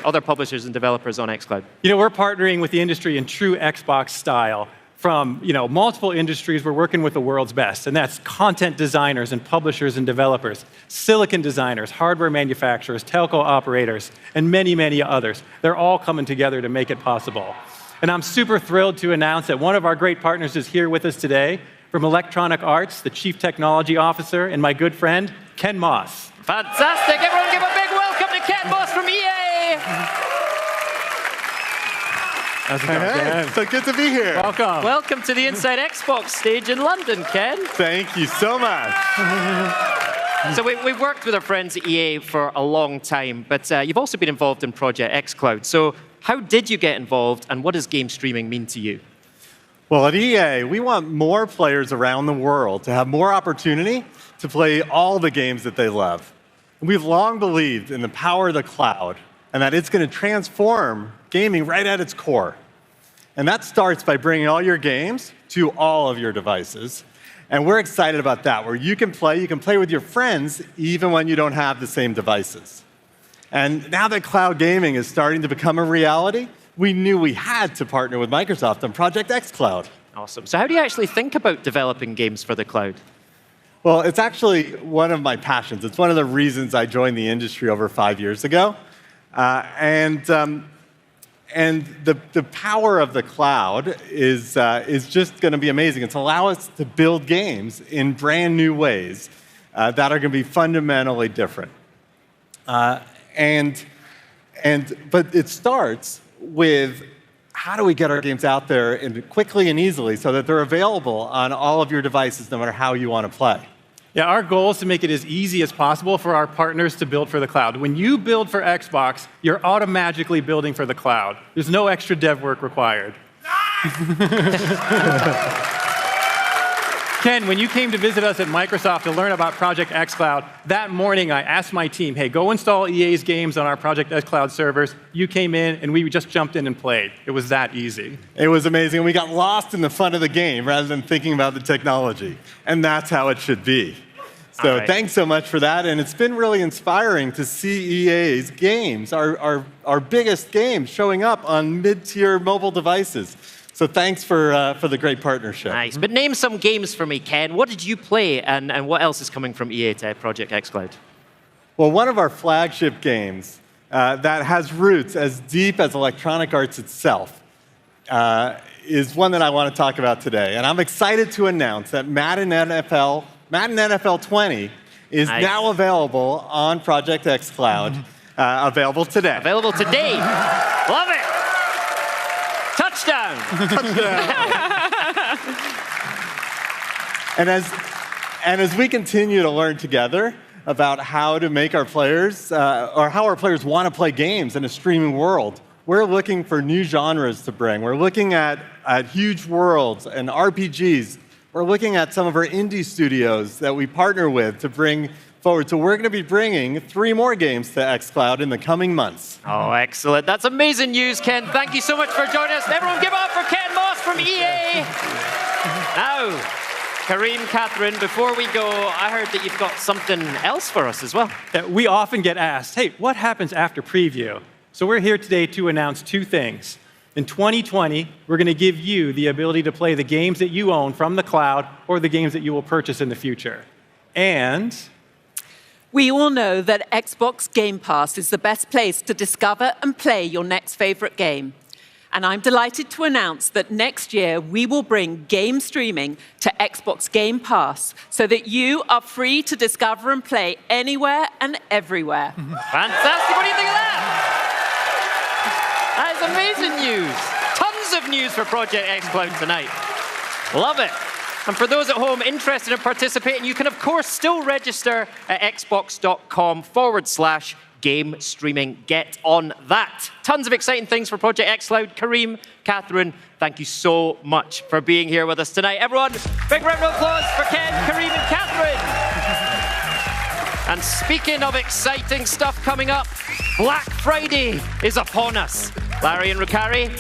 other publishers and developers on xCloud? You know, we're partnering with the industry in true Xbox style. From multiple industries, we're working with the world's best, and that's content designers and publishers and developers, silicon designers, hardware manufacturers, telco operators, and many, many others. They're all coming together to make it possible. And I'm super thrilled to announce that one of our great partners is here with us today from Electronic Arts, the Chief Technology Officer, and my good friend, Ken Moss. Fantastic. Everyone give a big welcome to Ken Moss from EA. Hey, so good to be here. Welcome. Welcome to the Inside Xbox stage in London, Ken. Thank you so much. So we've worked with our friends at EA for a long time, but you've also been involved in Project xCloud. So how did you get involved, and what does game streaming mean to you? Well, at EA, we want more players around the world to have more opportunity to play all the games that they love. We've long believed in the power of the cloud and that it's going to transform gaming right at its core. And that starts by bringing all your games to all of your devices. And we're excited about that, where you can play with your friends even when you don't have the same devices. And now that cloud gaming is starting to become a reality, we knew we had to partner with Microsoft on Project xCloud. Awesome. So how do you actually think about developing games for the cloud? Well, it's actually one of my passions. It's one of the reasons I joined the industry over 5 years ago. And the power of the cloud is just going to be amazing. It's allow us to build games in brand new ways that are going to be fundamentally different. But it starts with how do we get our games out there quickly and easily so that they're available on all of your devices no matter how you want to play. Yeah, our goal is to make it as easy as possible for our partners to build for the cloud. When you build for Xbox, you're automatically building for the cloud. There's no extra dev work required. Ken, when you came to visit us at Microsoft to learn about Project xCloud, that morning I asked my team, hey, go install EA's games on our Project xCloud servers. You came in, and we just jumped in and played. It was that easy. It was amazing. We got lost in the fun of the game rather than thinking about the technology. And that's how it should be. So thanks so much for that. And it's been really inspiring to see EA's games, our biggest games, showing up on mid-tier mobile devices. So thanks for the great partnership. Nice. But name some games for me, Ken. What did you play, and what else is coming from EA to Project xCloud? Well, one of our flagship games that has roots as deep as Electronic Arts itself is one that I want to talk about today. And I'm excited to announce that Madden NFL 20 is now available on Project xCloud. Available today. Available today. Love it. Touchdown. And as we continue to learn together about how to make our players, or how our players want to play games in a streaming world, we're looking for new genres to bring. We're looking at huge worlds and RPGs. We're looking at some of our indie studios that we partner with to bring forward. So we're going to be bringing 3 more games to xCloud in the coming months. Oh, excellent. That's amazing news, Ken. Thank you so much for joining us. Everyone give it up for Ken Moss from EA. Now, Kareem, Catherine, before we go, I heard that you've got something else for us as well. Yeah, we often get asked, hey, what happens after preview? So we're here today to announce 2 things. In 2020, we're going to give you the ability to play the games that you own from the cloud or the games that you will purchase in the future. And we all know that Xbox Game Pass is the best place to discover and play your next favorite game. And I'm delighted to announce that next year we will bring game streaming to Xbox Game Pass so that you are free to discover and play anywhere and everywhere. Fantastic. What do you think of that? That is amazing news. Tons of news for Project xCloud tonight. Love it. And for those at home interested in participating, you can, of course, still register at xbox.com/game streaming. Get on that. Tons of exciting things for Project xCloud. Kareem, Catherine, thank you so much for being here with us tonight. Everyone, big round of applause for Ken, Kareem, and Catherine. And speaking of exciting stuff coming up, Black Friday is upon us. Larry and Rukari,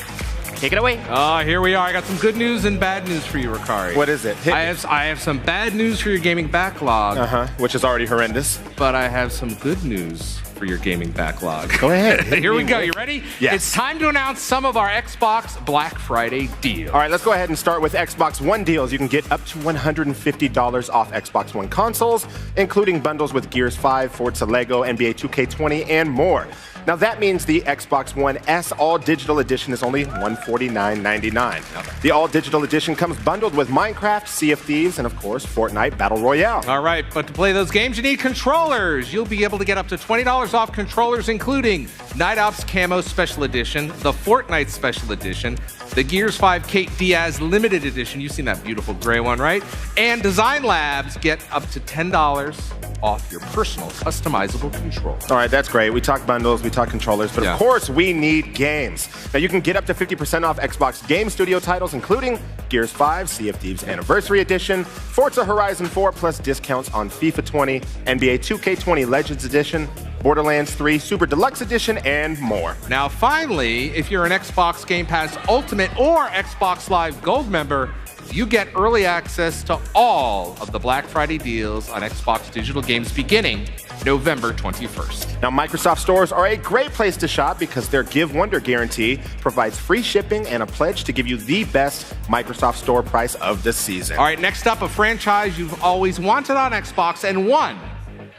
take it away. Here we are. I got some good news and bad news for you, Rukari. What is it? I have some bad news for your gaming backlog. Which is already horrendous. But I have some good news for your gaming backlog. Go ahead. Here we go. You ready? Yes. It's time to announce some of our Xbox Black Friday deals. All right, let's go ahead and start with Xbox One deals. You can get up to $150 off Xbox One consoles, including bundles with Gears 5, Forza Lego, NBA 2K20, and more. Now that means the Xbox One S All Digital Edition is only $149.99. The All Digital Edition comes bundled with Minecraft, Sea of Thieves, and of course, Fortnite Battle Royale. All right, but to play those games, you need controllers. You'll be able to get up to $20 off controllers, including Night Ops Camo Special Edition, the Fortnite Special Edition, the Gears 5 Kate Diaz Limited Edition. You've seen that beautiful gray one, right? And Design Labs get up to $10 off your personal customizable controller. All right, that's great. We talked bundles, we talked controllers, but of course we need games. Now you can get up to 50% off Xbox Game Studio titles, including Gears 5, Sea of Thieves Anniversary Edition, Forza Horizon 4, plus discounts on FIFA 20, NBA 2K20 Legends Edition, Borderlands 3 Super Deluxe Edition, and more. Now, finally, if you're an Xbox Game Pass Ultimate or Xbox Live Gold member, you get early access to all of the Black Friday deals on Xbox digital games beginning November 21st. Now, Microsoft stores are a great place to shop because their Give Wonder guarantee provides free shipping and a pledge to give you the best Microsoft store price of the season. All right, next up, a franchise you've always wanted on Xbox and one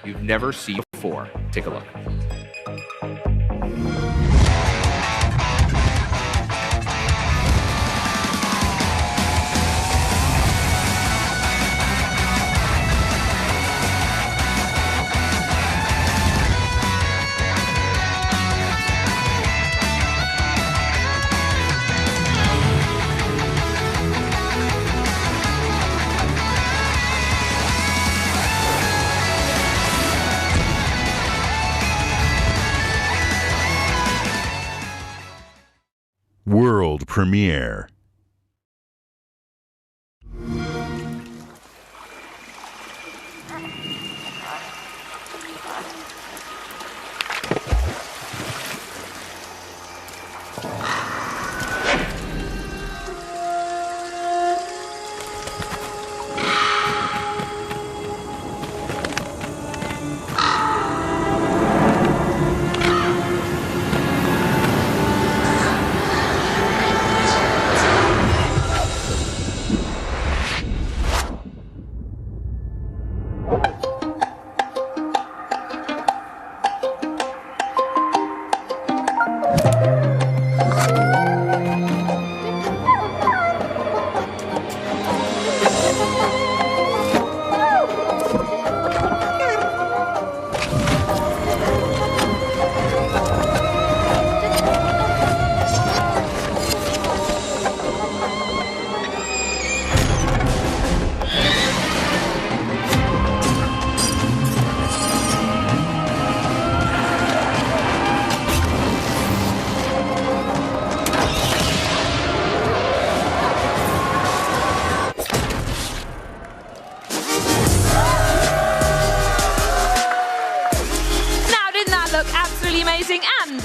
you've never seen before. Take a look. World premiere.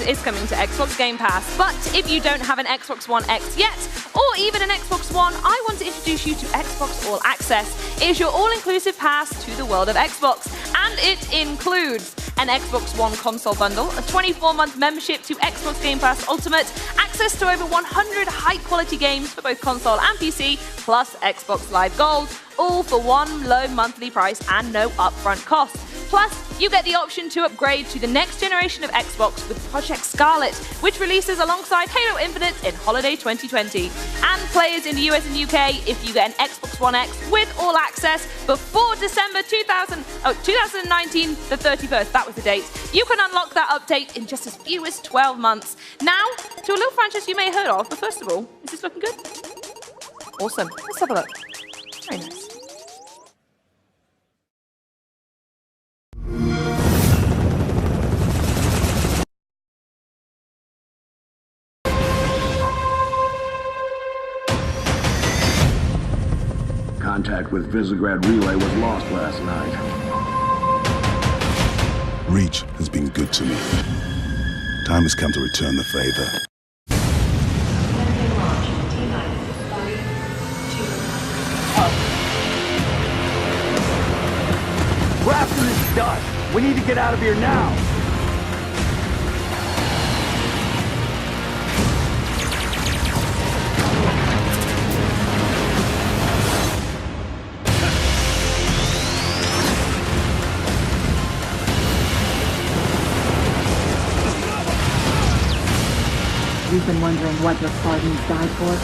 Is coming to Xbox Game Pass. But if you don't have an Xbox One X yet, or even an Xbox One, I want to introduce you to Xbox All Access. It is your all-inclusive pass to the world of Xbox, and it includes an Xbox One console bundle, a 24-month membership to Xbox Game Pass Ultimate, access to over 100 high-quality games for both console and PC, plus Xbox Live Gold, all for one low monthly price and no upfront cost. Plus, you get the option to upgrade to the next generation of Xbox with Project Scarlet, which releases alongside Halo Infinite in holiday 2020. And players in the US and UK, if you get an Xbox One X with All Access before December 2019, the 31st, that was the date, you can unlock that update in just as few as 12 months. Now, to a little franchise you may have heard of, but first of all, is this looking good? Awesome. Let's have a look. Very nice. Contact with Visegrad Relay was lost last night. Reach has been good to me. Time has come to return the favor. We're after this dust. We need to get out of here now. You've been wondering what your Spartans died for?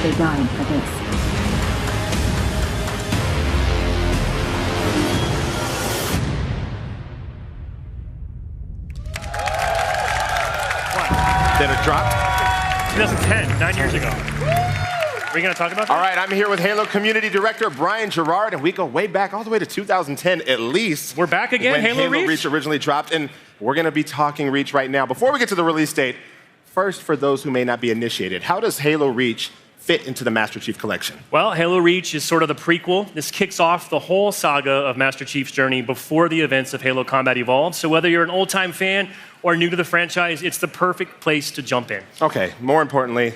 They died for this. Did it drop? 2010, 9 years ago. Are you going to talk about that? All right, I'm here with Halo Community Director Brian Gerard, and we go way back, all the way to 2010 at least. We're back again, when Halo Reach? Reach originally dropped, and we're going to be talking Reach right now. Before we get to the release date, first, for those who may not be initiated, how does Halo Reach fit into the Master Chief Collection? Well, Halo Reach is sort of the prequel. This kicks off the whole saga of Master Chief's journey before the events of Halo Combat Evolved. So whether you're an old-time fan or new to the franchise, it's the perfect place to jump in. Okay, more importantly,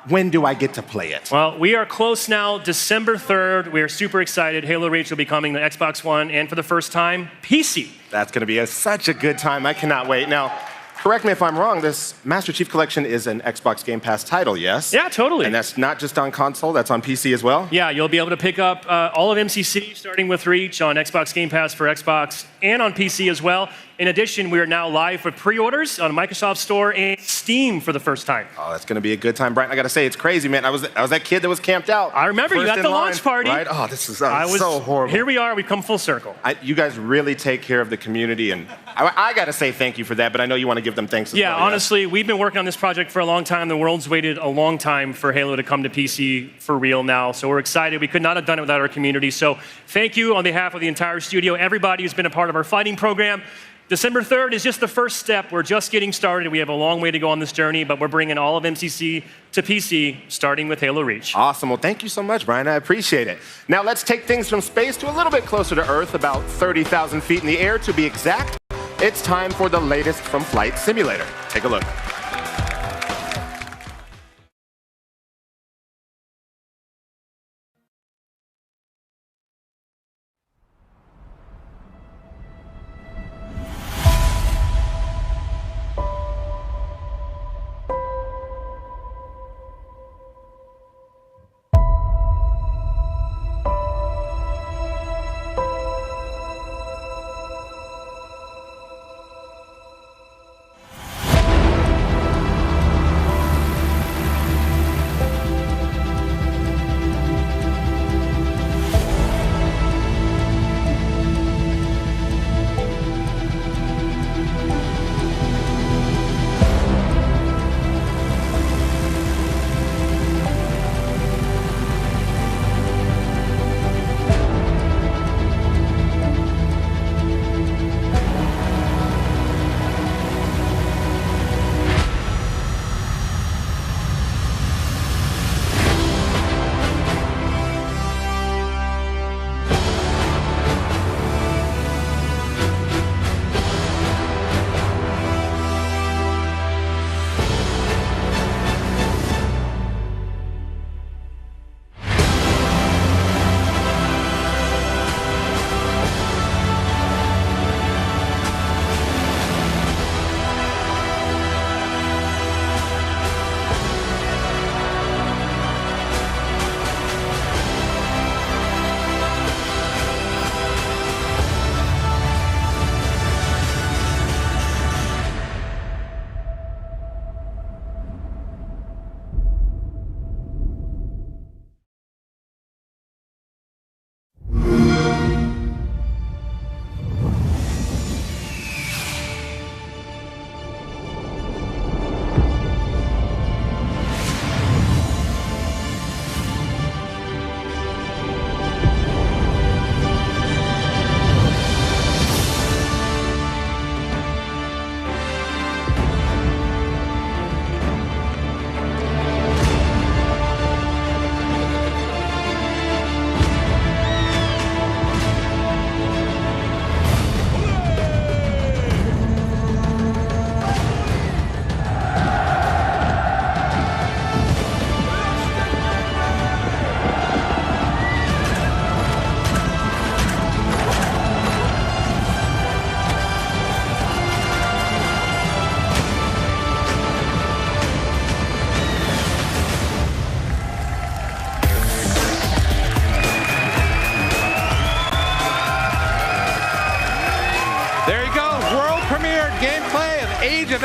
when do I get to play it? Well, we are close now, December 3rd. We are super excited. Halo Reach will be coming to Xbox One and for the first time, PC. That's going to be such a good time. I cannot wait. Now, correct me if I'm wrong, this Master Chief Collection is an Xbox Game Pass title, yes? Yeah, totally. And that's not just on console, that's on PC as well? Yeah, you'll be able to pick up all of MCC, starting with Reach, on Xbox Game Pass for Xbox and on PC as well. In addition, we are now live with pre-orders on Microsoft Store and Steam for the first time. Oh, that's going to be a good time, Brian. I got to say, it's crazy, man. I was that kid that was camped out. I remember you at the launch party. Right? Oh, this is so horrible. Here we are. We've come full circle. You guys really take care of the community, and I got to say thank you for that, but I know you want to give them thanks as well. Yeah, honestly, we've been working on this project for a long time. The world's waited a long time for Halo to come to PC for real now, so we're excited. We could not have done it without our community, so thank you on behalf of the entire studio, everybody who's been a part of our fighting program. December 3rd is just the first step. We're just getting started. We have a long way to go on this journey, but we're bringing all of MCC to PC, starting with Halo Reach. Awesome. Well, thank you so much, Brian. I appreciate it. Now, let's take things from space to a little bit closer to Earth, about 30,000 feet in the air to be exact. It's time for the latest from Flight Simulator. Take a look.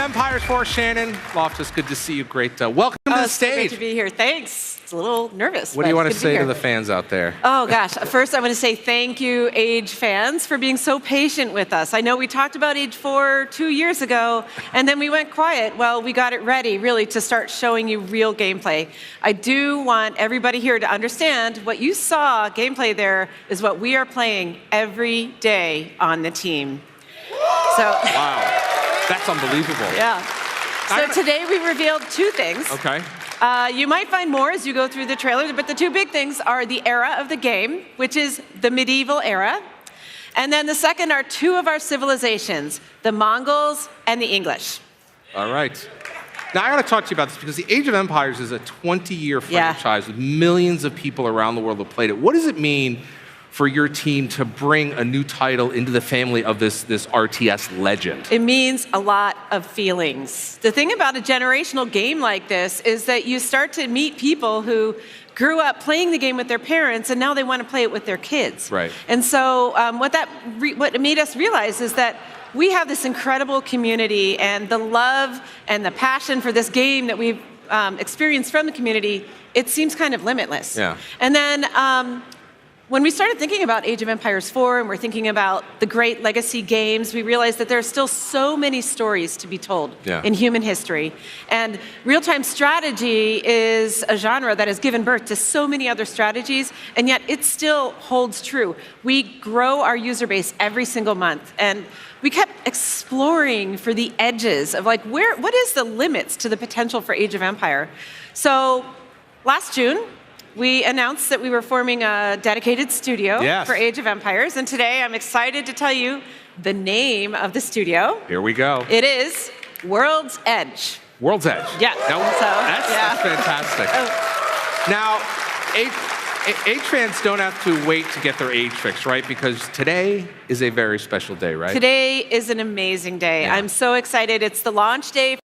Empires 4, Shannon Loftus, good to see you. Great. Welcome to the stage. So great to be here. Thanks. It's a little nervous. What do you want to say to the fans out there? Oh, gosh. First, I want to say thank you, Age fans, for being so patient with us. I know we talked about Age 4 2 years ago, and then we went quiet. Well, we got it ready, really, to start showing you real gameplay. I do want everybody here to understand what you saw gameplay there is what we are playing every day on the team. So, wow. That's unbelievable. Yeah. So today we revealed 2 things. Okay. You might find more as you go through the trailer, but the 2 big things are the era of the game, which is the medieval era, and then the second are 2 of our civilizations, the Mongols and the English. All right. Now, I got to talk to you about this because the Age of Empires is a 20-year franchise with millions of people around the world who played it. What does it mean for your team to bring a new title into the family of this RTS legend? It means a lot of feelings. The thing about a generational game like this is that you start to meet people who grew up playing the game with their parents, and now they want to play it with their kids. Right. And so what it made us realize is that we have this incredible community, and the love and the passion for this game that we've experienced from the community, it seems kind of limitless. Yeah. And then when we started thinking about Age of Empires 4 and we're thinking about the great legacy games, we realized that there are still so many stories to be told in human history. And real-time strategy is a genre that has given birth to so many other strategies, and yet it still holds true. We grow our user base every single month, and we kept exploring for the edges of what is the limits to the potential for Age of Empire. So last June, we announced that we were forming a dedicated studio for Age of Empires, and today I'm excited to tell you the name of the studio. Here we go. It is World's Edge. World's Edge. Yeah. That's fantastic. Now, Age fans don't have to wait to get their age fix, right? Because today is a very special day, right? Today is an amazing day. I'm so excited. It's the launch day.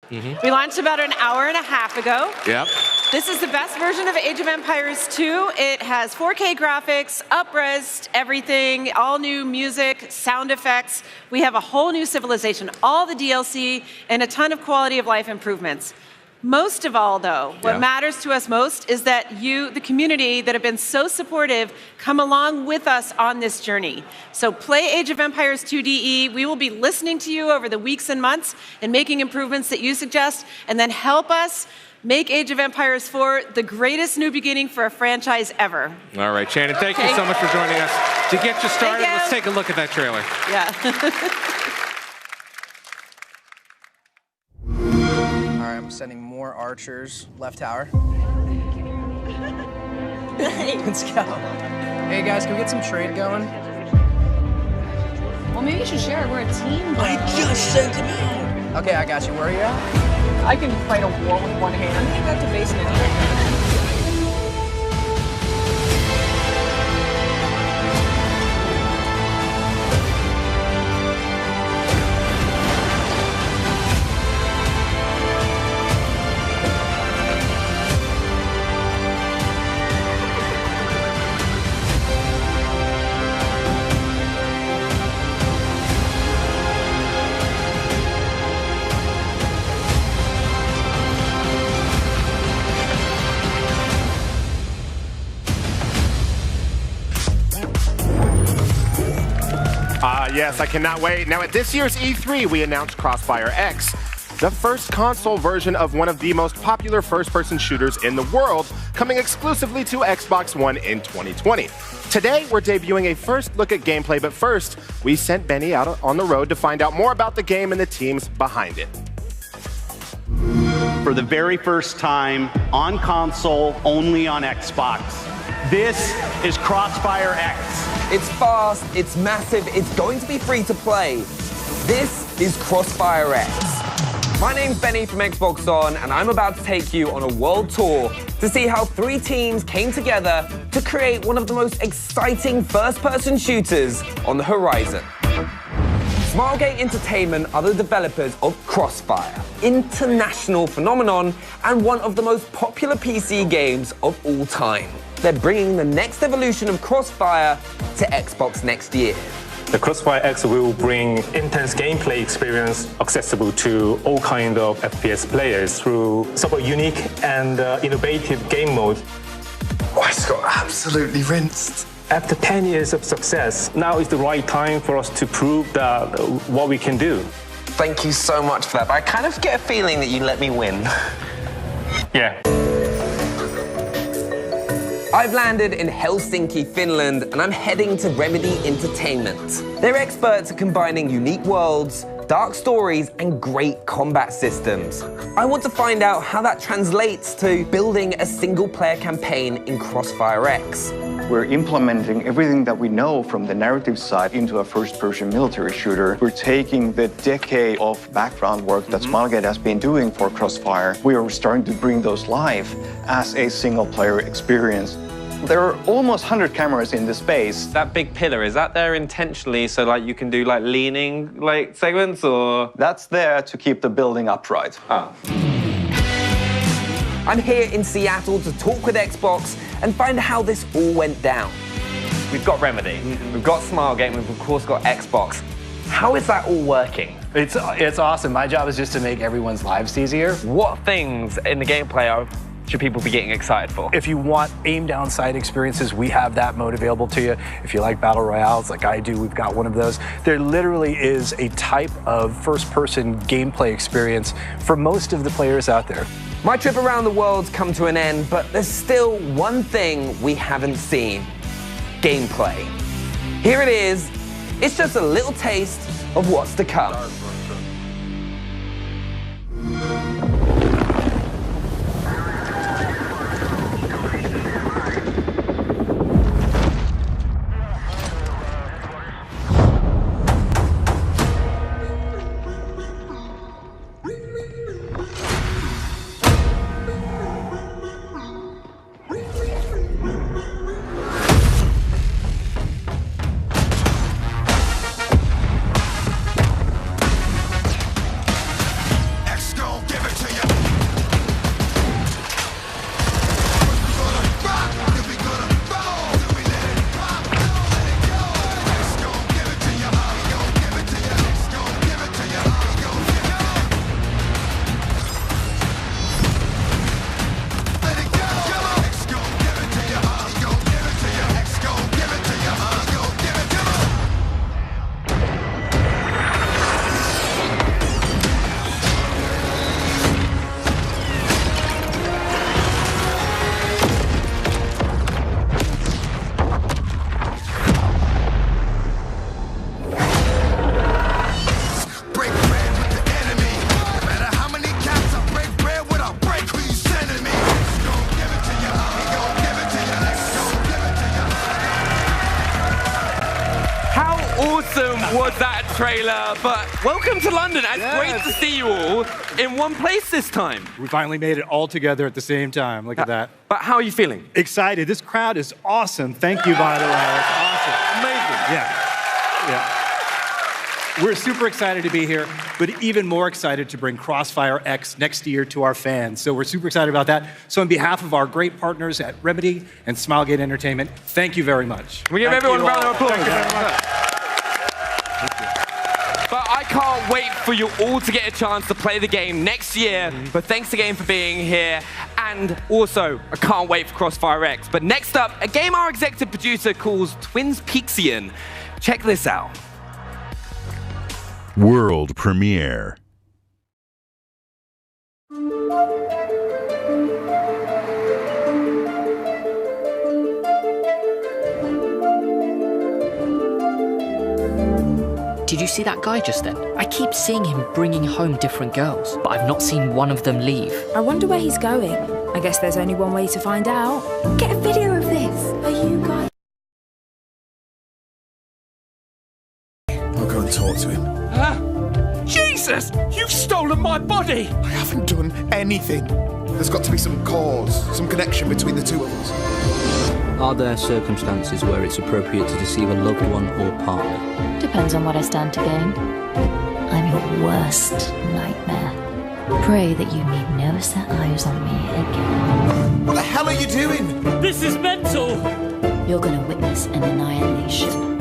We launched about an hour and a half ago. Yep. This is the best version of Age of Empires 2. It has 4K graphics, up-res everything, all new music, sound effects. We have a whole new civilization, all the DLC, and a ton of quality of life improvements. Most of all, though, what matters to us most is that you, the community that have been so supportive, come along with us on this journey. So play Age of Empires 2 DE. We will be listening to you over the weeks and months and making improvements that you suggest, and then help us make Age of Empires 4 the greatest new beginning for a franchise ever. All right, Shannon, thank you so much for joining us. To get you started, let's take a look at that trailer. I'm sending more archers left tower. Let's go. Hey guys, can we get some trade going? Well, maybe you should share it. We're a team. I just sent him out. Okay, I got you. Where are you at? I can fight a war with one hand. I'm gonna get back to base now. Yes, I cannot wait. Now, at this year's E3, we announced Crossfire X, the first console version of one of the most popular first-person shooters in the world, coming exclusively to Xbox One in 2020. Today, we're debuting a first look at gameplay, but first, we sent Benny out on the road to find out more about the game and the teams behind it. For the very first time on console, only on Xbox. This is Crossfire X. It's fast, it's massive, it's going to be free to play. This is Crossfire X. My name's Benny from Xbox On, and I'm about to take you on a world tour to see how 3 teams came together to create one of the most exciting first-person shooters on the horizon. Smilegate Entertainment are the developers of Crossfire, international phenomenon and one of the most popular PC games of all time. They're bringing the next evolution of Crossfire to Xbox next year. The Crossfire X will bring intense gameplay experience accessible to all kinds of FPS players through somewhat unique and innovative game mode. I just got absolutely rinsed. After 10 years of success, now is the right time for us to prove that what we can do. Thank you so much for that, but I kind of get a feeling that you let me win. Yeah. I've landed in Helsinki, Finland, and I'm heading to Remedy Entertainment. They're experts at combining unique worlds, dark stories, and great combat systems. I want to find out how that translates to building a single-player campaign in Crossfire X. We're implementing everything that we know from the narrative side into a first-person military shooter. We're taking the decade of background work that Smilegate has been doing for Crossfire. We are starting to bring those live as a single-player experience. There are almost 100 cameras in the space. That big pillar, is that there intentionally so like you can do like leaning like segments or? That's there to keep the building upright. I'm here in Seattle to talk with Xbox and find out how this all went down. We've got Remedy, we've got Smilegate, and we've of course got Xbox. How is that all working? It's awesome. My job is just to make everyone's lives easier. What things in the gameplay should people be getting excited for? If you want aim down sight experiences, we have that mode available to you. If you like battle royales like I do, we've got one of those. There literally is a type of first-person gameplay experience for most of the players out there. My trip around the world's come to an end, but there's still one thing we haven't seen: gameplay. Here it is. It's just a little taste of what's to come. Was that trailer, but welcome to London. It's great to see you all in one place this time. We finally made it all together at the same time. Look at that. But how are you feeling? Excited. This crowd is awesome. Thank you, by the way. It's awesome. Amazing. Yeah. We're super excited to be here, but even more excited to bring Crossfire X next year to our fans. So we're super excited about that. So on behalf of our great partners at Remedy and Smilegate Entertainment, thank you very much. Can we give everyone a round of applause? Thank you very much. But I can't wait for you all to get a chance to play the game next year. But thanks again for being here. And also, I can't wait for Crossfire X. But next up, a game our executive producer calls Twins Peaksian. Check this out. World premiere. Did you see that guy just then? I keep seeing him bringing home different girls, but I've not seen one of them leave. I wonder where he's going. I guess there's only one way to find out. Get a video of this. Are you guys... I'll go and talk to him. Jesus! You've stolen my body! I haven't done anything. There's got to be some cause, some connection between the two of us. Are there circumstances where it's appropriate to deceive a loved one or partner? Depends on what I stand to gain. I'm your worst nightmare. Pray that you need never set eyes on me again. What the hell are you doing? This is mental! You're gonna witness an annihilation.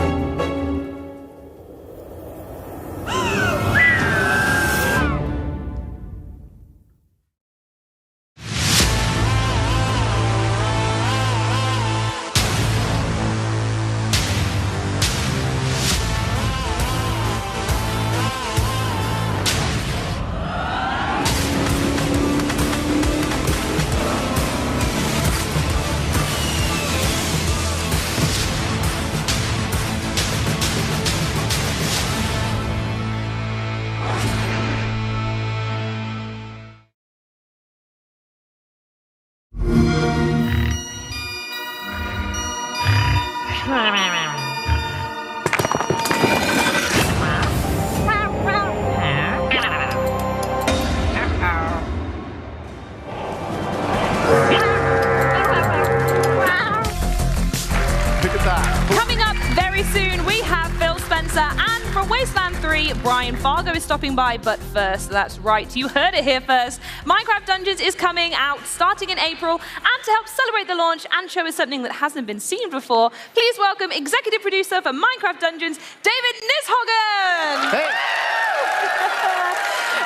Fargo is stopping by, but first, that's right, you heard it here first. Minecraft Dungeons is coming out starting in April, and to help celebrate the launch and show us something that hasn't been seen before, please welcome executive producer for Minecraft Dungeons, David Nishogen! Hey!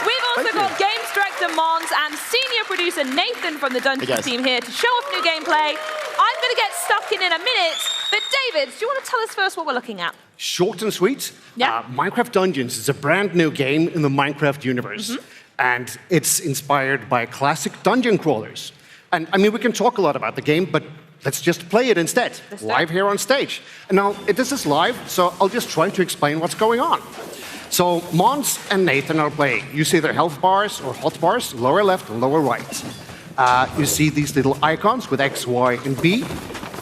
We've also got games director Mons and senior producer Nathan from the Dungeons team here to show off new gameplay. I'm going to get stuck in a minute, but David, do you want to tell us first what we're looking at? Short and sweet. Yeah. Minecraft Dungeons is a brand new game in the Minecraft universe. And it's inspired by classic dungeon crawlers. And I mean, we can talk a lot about the game, but let's just play it instead, live here on stage. And now, this is live, so I'll just try to explain what's going on. So, Mons and Nathan are playing. You see their health bars or hot bars, lower left and lower right. You see these little icons with X, Y, and B.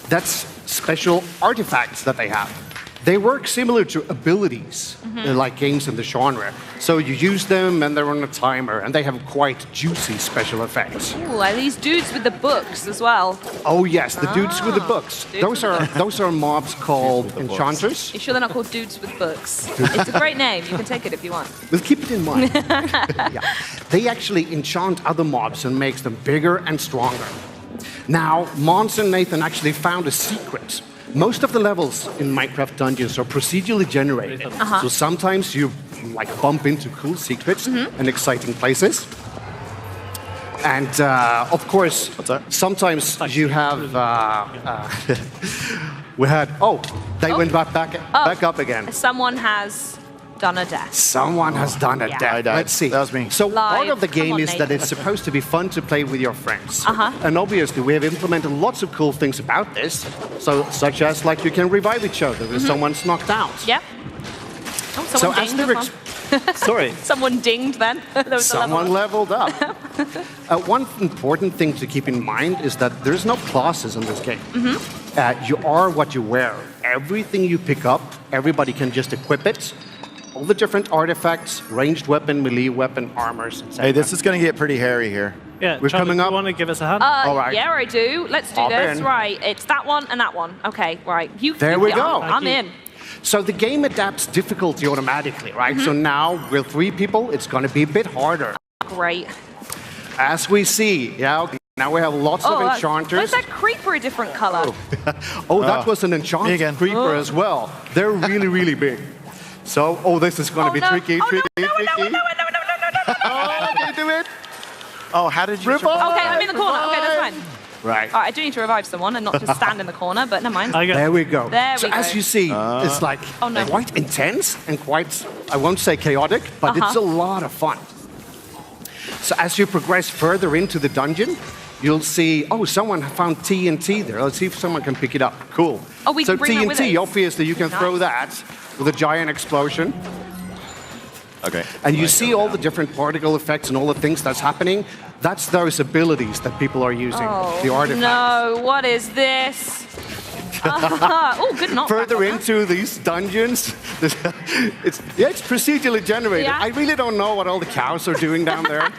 That's special artifacts that they have. They work similar to abilities, like games in the genre. So you use them and they're on a timer, and they have quite juicy special effects. Ooh, are these dudes with the books as well? Oh yes, the dudes with the books. Those are mobs called enchanters. You sure they're not called dudes with books? It's a great name. You can take it if you want. We'll keep it in mind. They actually enchant other mobs and makes them bigger and stronger. Now, Mons and Nathan actually found a secret. Most of the levels in Minecraft Dungeons are procedurally generated. So sometimes you bump into cool secrets and exciting places. And of course, sometimes you have... we had... They went back up again. Someone has done a death. Someone has done a death. Let's see. That was me. So part Live. of the game is that Nathan. it's supposed to be fun to play with your friends. And obviously we have implemented lots of cool things about this. So such as you can revive each other if someone's knocked out. Yep. Oh, someone dinged. Sorry. Someone dinged then. Someone leveled up. One important thing to keep in mind is that there's no classes in this game. You are what you wear. Everything you pick up, everybody can just equip it. All the different artifacts, ranged weapon, melee weapon, armors, etc. Hey, this is going to get pretty hairy here. Yeah, we're coming up. You want to give us a hand? All right. Yeah, I do. Let's do this. in. Right, it's that one and that one. Okay, right. There we go. I'm in. So the game adapts difficulty automatically, right? So now with 3 people, it's going to be a bit harder. Great. As we see, now we have lots of enchanters. Where's that creeper a different color? That was an enchanted creeper as well. They're really, really big. So, this is going to be tricky. No, Can you do it? Oh, how did you... Okay, I'm in the corner. Okay, that's fine. Right. I do need to revive someone and not just stand in the corner, but never mind. There we go. There we go. As you see, it's quite intense and quite, I won't say chaotic, but it's a lot of fun. So as you progress further into the dungeon, you'll see, someone found TNT there. Let's see if someone can pick it up. Cool. Oh, we can bring that with TNT, us. obviously, you can throw that with a giant explosion. Okay. And you see all the different particle effects and all the things that's happening. That's those abilities that people are using, the artifacts. No, what is this? Oh, good knockback. Further into these dungeons, it's procedurally generated. Yeah. I really don't know what all the cows are doing down there.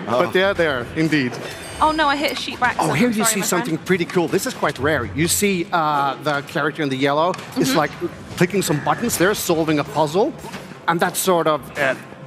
But they're there, indeed. Oh no, I hit a sheep back. Here you see something pretty cool. This is quite rare. You see the character in the yellow is clicking some buttons. They're solving a puzzle. And that's sort of,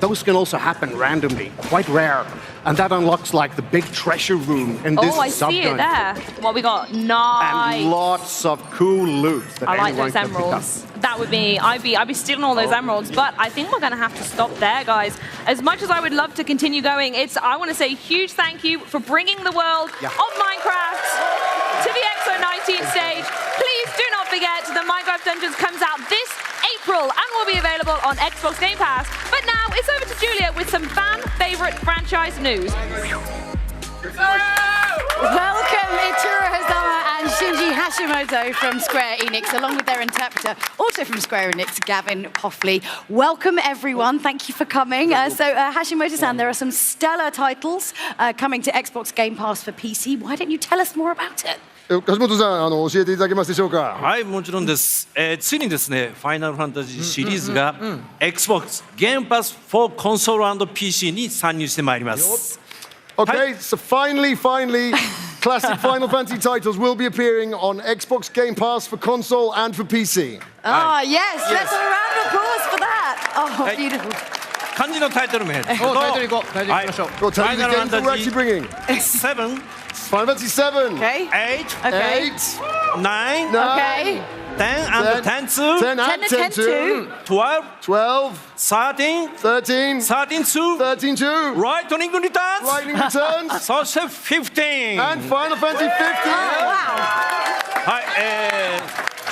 those can also happen randomly, quite rare. And that unlocks the big treasure room in this I see it subdungeon. there. What we got? Nice. And lots of cool loot that I like anyone those can pick up. emeralds. That would be, I'd be stealing all those emeralds, but I think we're going to have to stop there, guys. As much as I would love to continue going, I want to say a huge thank you for bringing the world of Minecraft to the XO19 stage. Please do not forget that Minecraft Dungeons comes out this April and will be available on Xbox Game Pass. But now it's over to Julia with some fan-favorite franchise news. Welcome, Ichiro Hazama and Shinji Hashimoto from Square Enix, along with their interpreter, also from Square Enix, Gavin Hoffley. Welcome, everyone. Thank you for coming. Hashimoto-san, there are some stellar titles coming to Xbox Game Pass for PC. Why don't you tell us more about it? 橋本さん、教えていただけますでしょうか。はい、もちろんです。ついにですね、ファイナルファンタジーシリーズが Xbox Game Pass for Console and PC に参入してまいります。Okay, so finally, Classic Final Fantasy titles will be appearing on Xbox Game Pass for console and for PC. Ah, yes. Let's have a round of applause for that. Oh, beautiful. 漢字のタイトル名。タイトル行こう。タイトル行きましょう。Well, tell me the games that we're actually bringing. 7. Final Fantasy 7. Okay. 8. Okay. 9. Okay. 10 and 10-2. 10 and 10-2. 12. 12. 13. 13. 13-2. 13-2. Lightning Returns. Lightning Returns. そして15. And Final Fantasy 15. Wow. はい、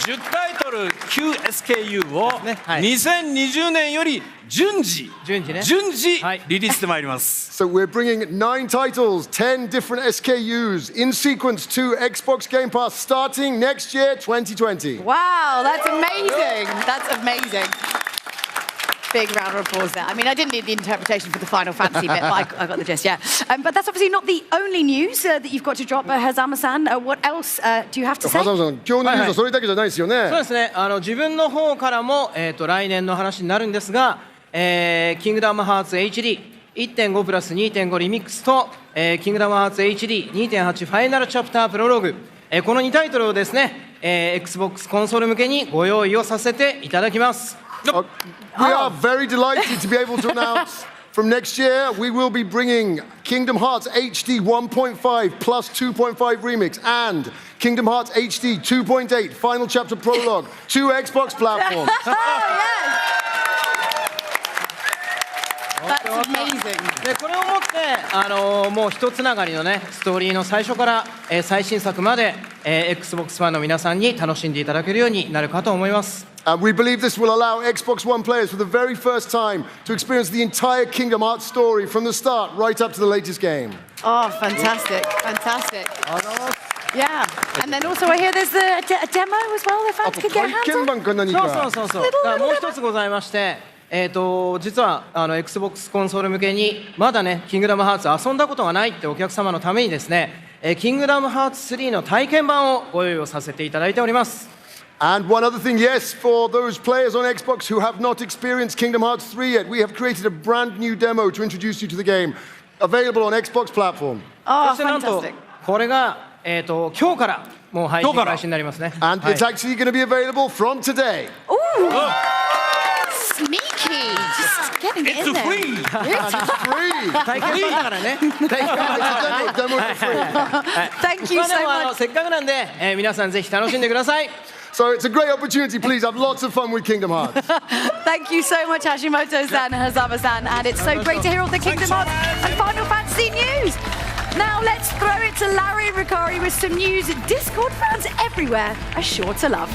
10タイトル 9SKU を2020年より順次リリースしてまいります。So we're bringing 9 titles, 10 different SKUs in sequence to Xbox Game Pass starting next year, 2020. Wow, that's amazing. That's amazing. Big round of applause there. I mean, I didn't need the interpretation for the Final Fantasy bit, but I got the gist, yeah. But that's obviously not the only news that you've got to drop, Hazama-san. What else do you have to say? 風間さん、今日のニュースはそれだけじゃないですよね。そうですね。自分の方からも来年の話になるんですが、キングダムハーツ HD1.5 プラス 2.5 リミックスと、キングダムハーツ HD2.8 ファイナルチャプタープロローグ、この2タイトルをですね、Xbox コンソール向けにご用意をさせていただきます。We are very delighted to be able to announce from next year we will be bringing Kingdom Hearts HD 1.5 plus 2.5 remix and Kingdom Hearts HD 2.8 Final Chapter Prologue to Xbox platforms. That's amazing. でこれをもってもう一つながりのねストーリーの最初から、最新作まで、Xbox ファンの皆さんに楽しんでいただけるようになるかと思います。And we believe this will allow Xbox One players for the very first time to experience the entire Kingdom Hearts story from the start right up to the latest game. Oh, fantastic, fantastic. Yeah, and then also I hear there's a demo as well that fans could get hands on. そうもう一つございまして、実はXbox コンソール向けにまだねキングダムハーツ遊んだことがないってお客様のためにですね、キングダムハーツ3の体験版をご用意をさせていただいております。And one other thing, yes, for those players on Xbox who have not experienced Kingdom Hearts 3 yet, we have created a brand new demo to introduce you to the game, available on Xbox platform. Oh, そしてなんとこれが今日からもう配信開始になりますね。And it's actually going to be available from today. Ooh. Sneaky, just getting it in there. It's free. 体験版だからね。Demo for free. Thank you so much. せっかくなんで、皆さんぜひ楽しんでください。So it's a great opportunity. Please have lots of fun with Kingdom Hearts. Thank you so much, Hashimoto-san and Hazama-san. And it's so great to hear all the Kingdom Hearts and Final Fantasy news. Now let's throw it to Larry Ricari with some news Discord fans everywhere are sure to love.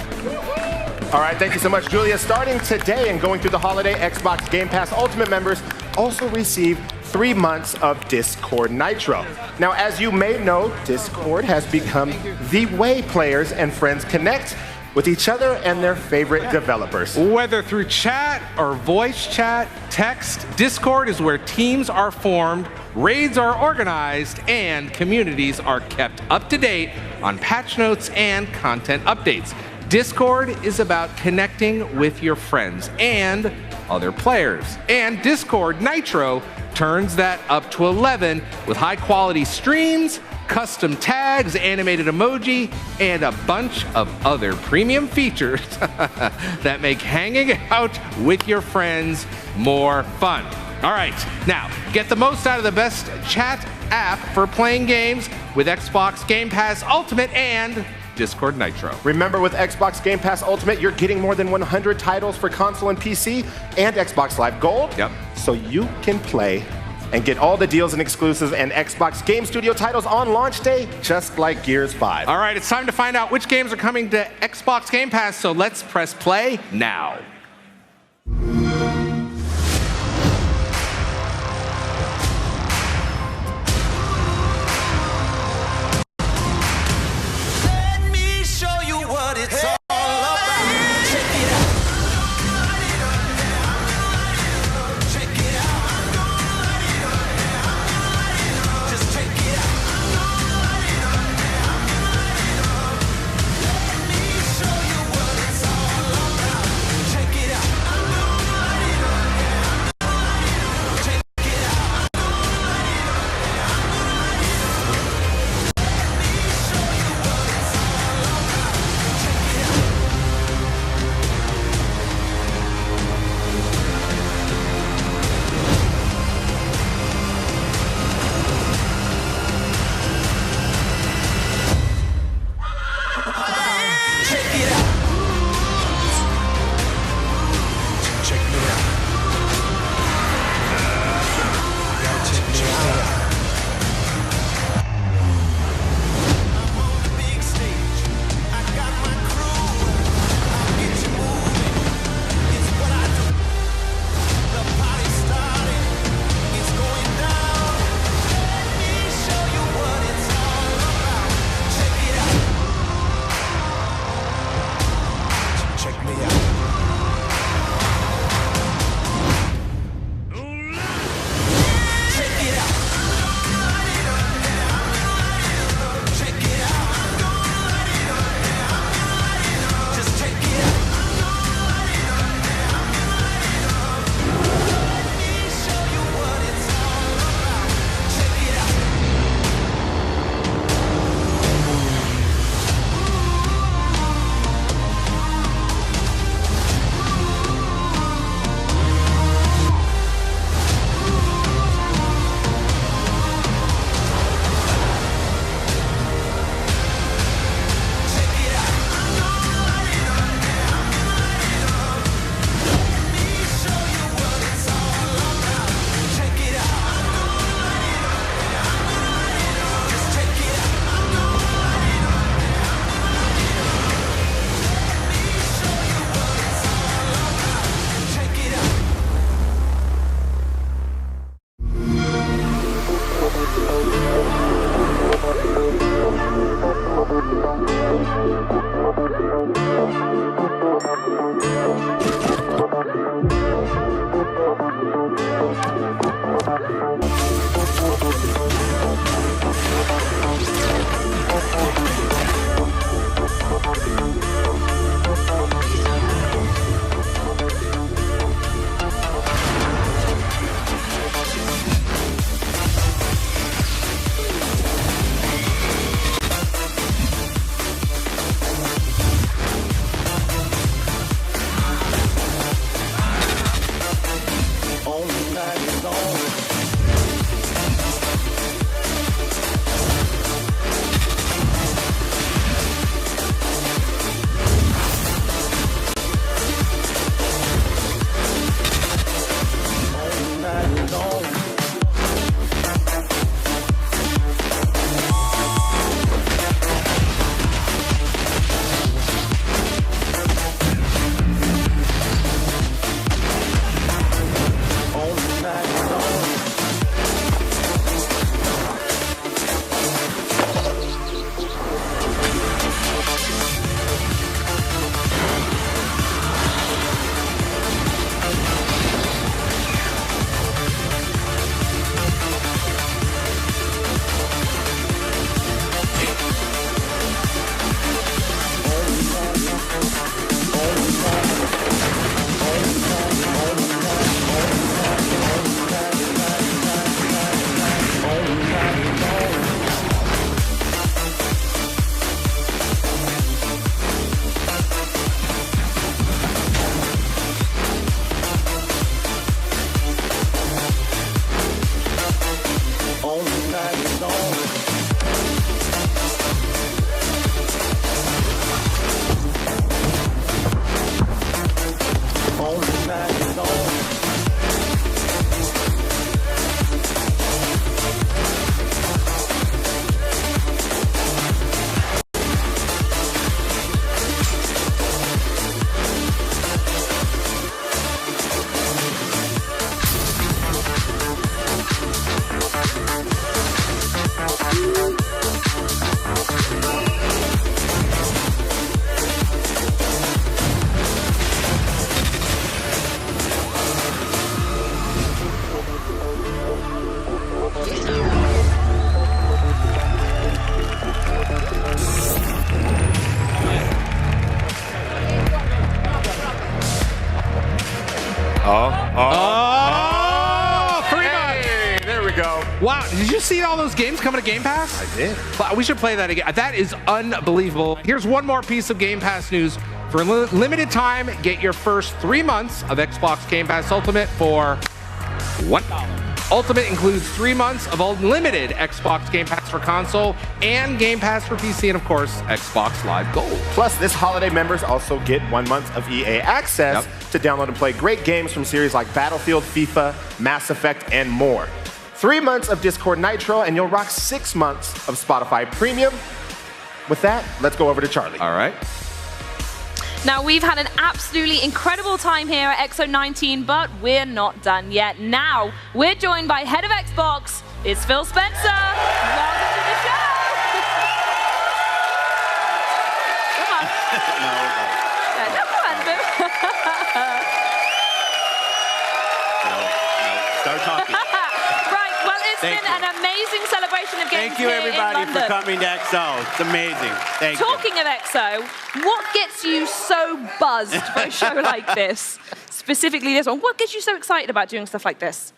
All right, thank you so much, Julia. Starting today and going through the holiday, Xbox Game Pass Ultimate members also receive 3 months of Discord Nitro. Now, as you may know, Discord has become the way players and friends connect with each other and their favorite developers. Whether through chat or voice chat, text, Discord is where teams are formed, raids are organized, and communities are kept up to date on patch notes and content updates. Discord is about connecting with your friends and other players. And Discord Nitro turns that up to 11 with high-quality streams, custom tags, animated emoji, and a bunch of other premium features that make hanging out with your friends more fun. All right, now get the most out of the best chat app for playing games with Xbox Game Pass Ultimate and Discord Nitro. Remember, with Xbox Game Pass Ultimate, you're getting more than 100 titles for console and PC and Xbox Live Gold. Yep. So you can play and get all the deals and exclusives and Xbox Game Studio titles on launch day, just like Gears 5. All right, it's time to find out which games are coming to Xbox Game Pass, so let's press play now. Let me show you what it's all about. Check it out. Check it out. Just check it out. Let me show you what it's all about. Check Wow, did you see all those games coming to Game Pass? I did. We should play that again. That is unbelievable. Here's one more piece of Game Pass news. For a limited time, get your first 3 months of Xbox Game Pass Ultimate for $1. Ultimate includes 3 months of unlimited Xbox Game Pass for console and Game Pass for PC, and of course, Xbox Live Gold. Plus, this holiday, members also get 1 month of EA access to download and play great games from series like Battlefield, FIFA, Mass Effect, and more. 3 months of Discord Nitro, and you'll rock 6 months of Spotify Premium. With that, let's go over to Charlie. All right. Now, we've had an absolutely incredible time here at XO19, but we're not done yet. Now, we're joined by Head of Xbox, it's Phil Spencer. Welcome to the show. Come on. No, come on, Phil. Start talking. Right, well, it's been an amazing celebration of games Thank you, here in everybody, for London. coming to XO. It's amazing. Thank you. Talking of XO, what gets you so buzzed for a show like this? Specifically this one. What gets you so excited about doing stuff like this?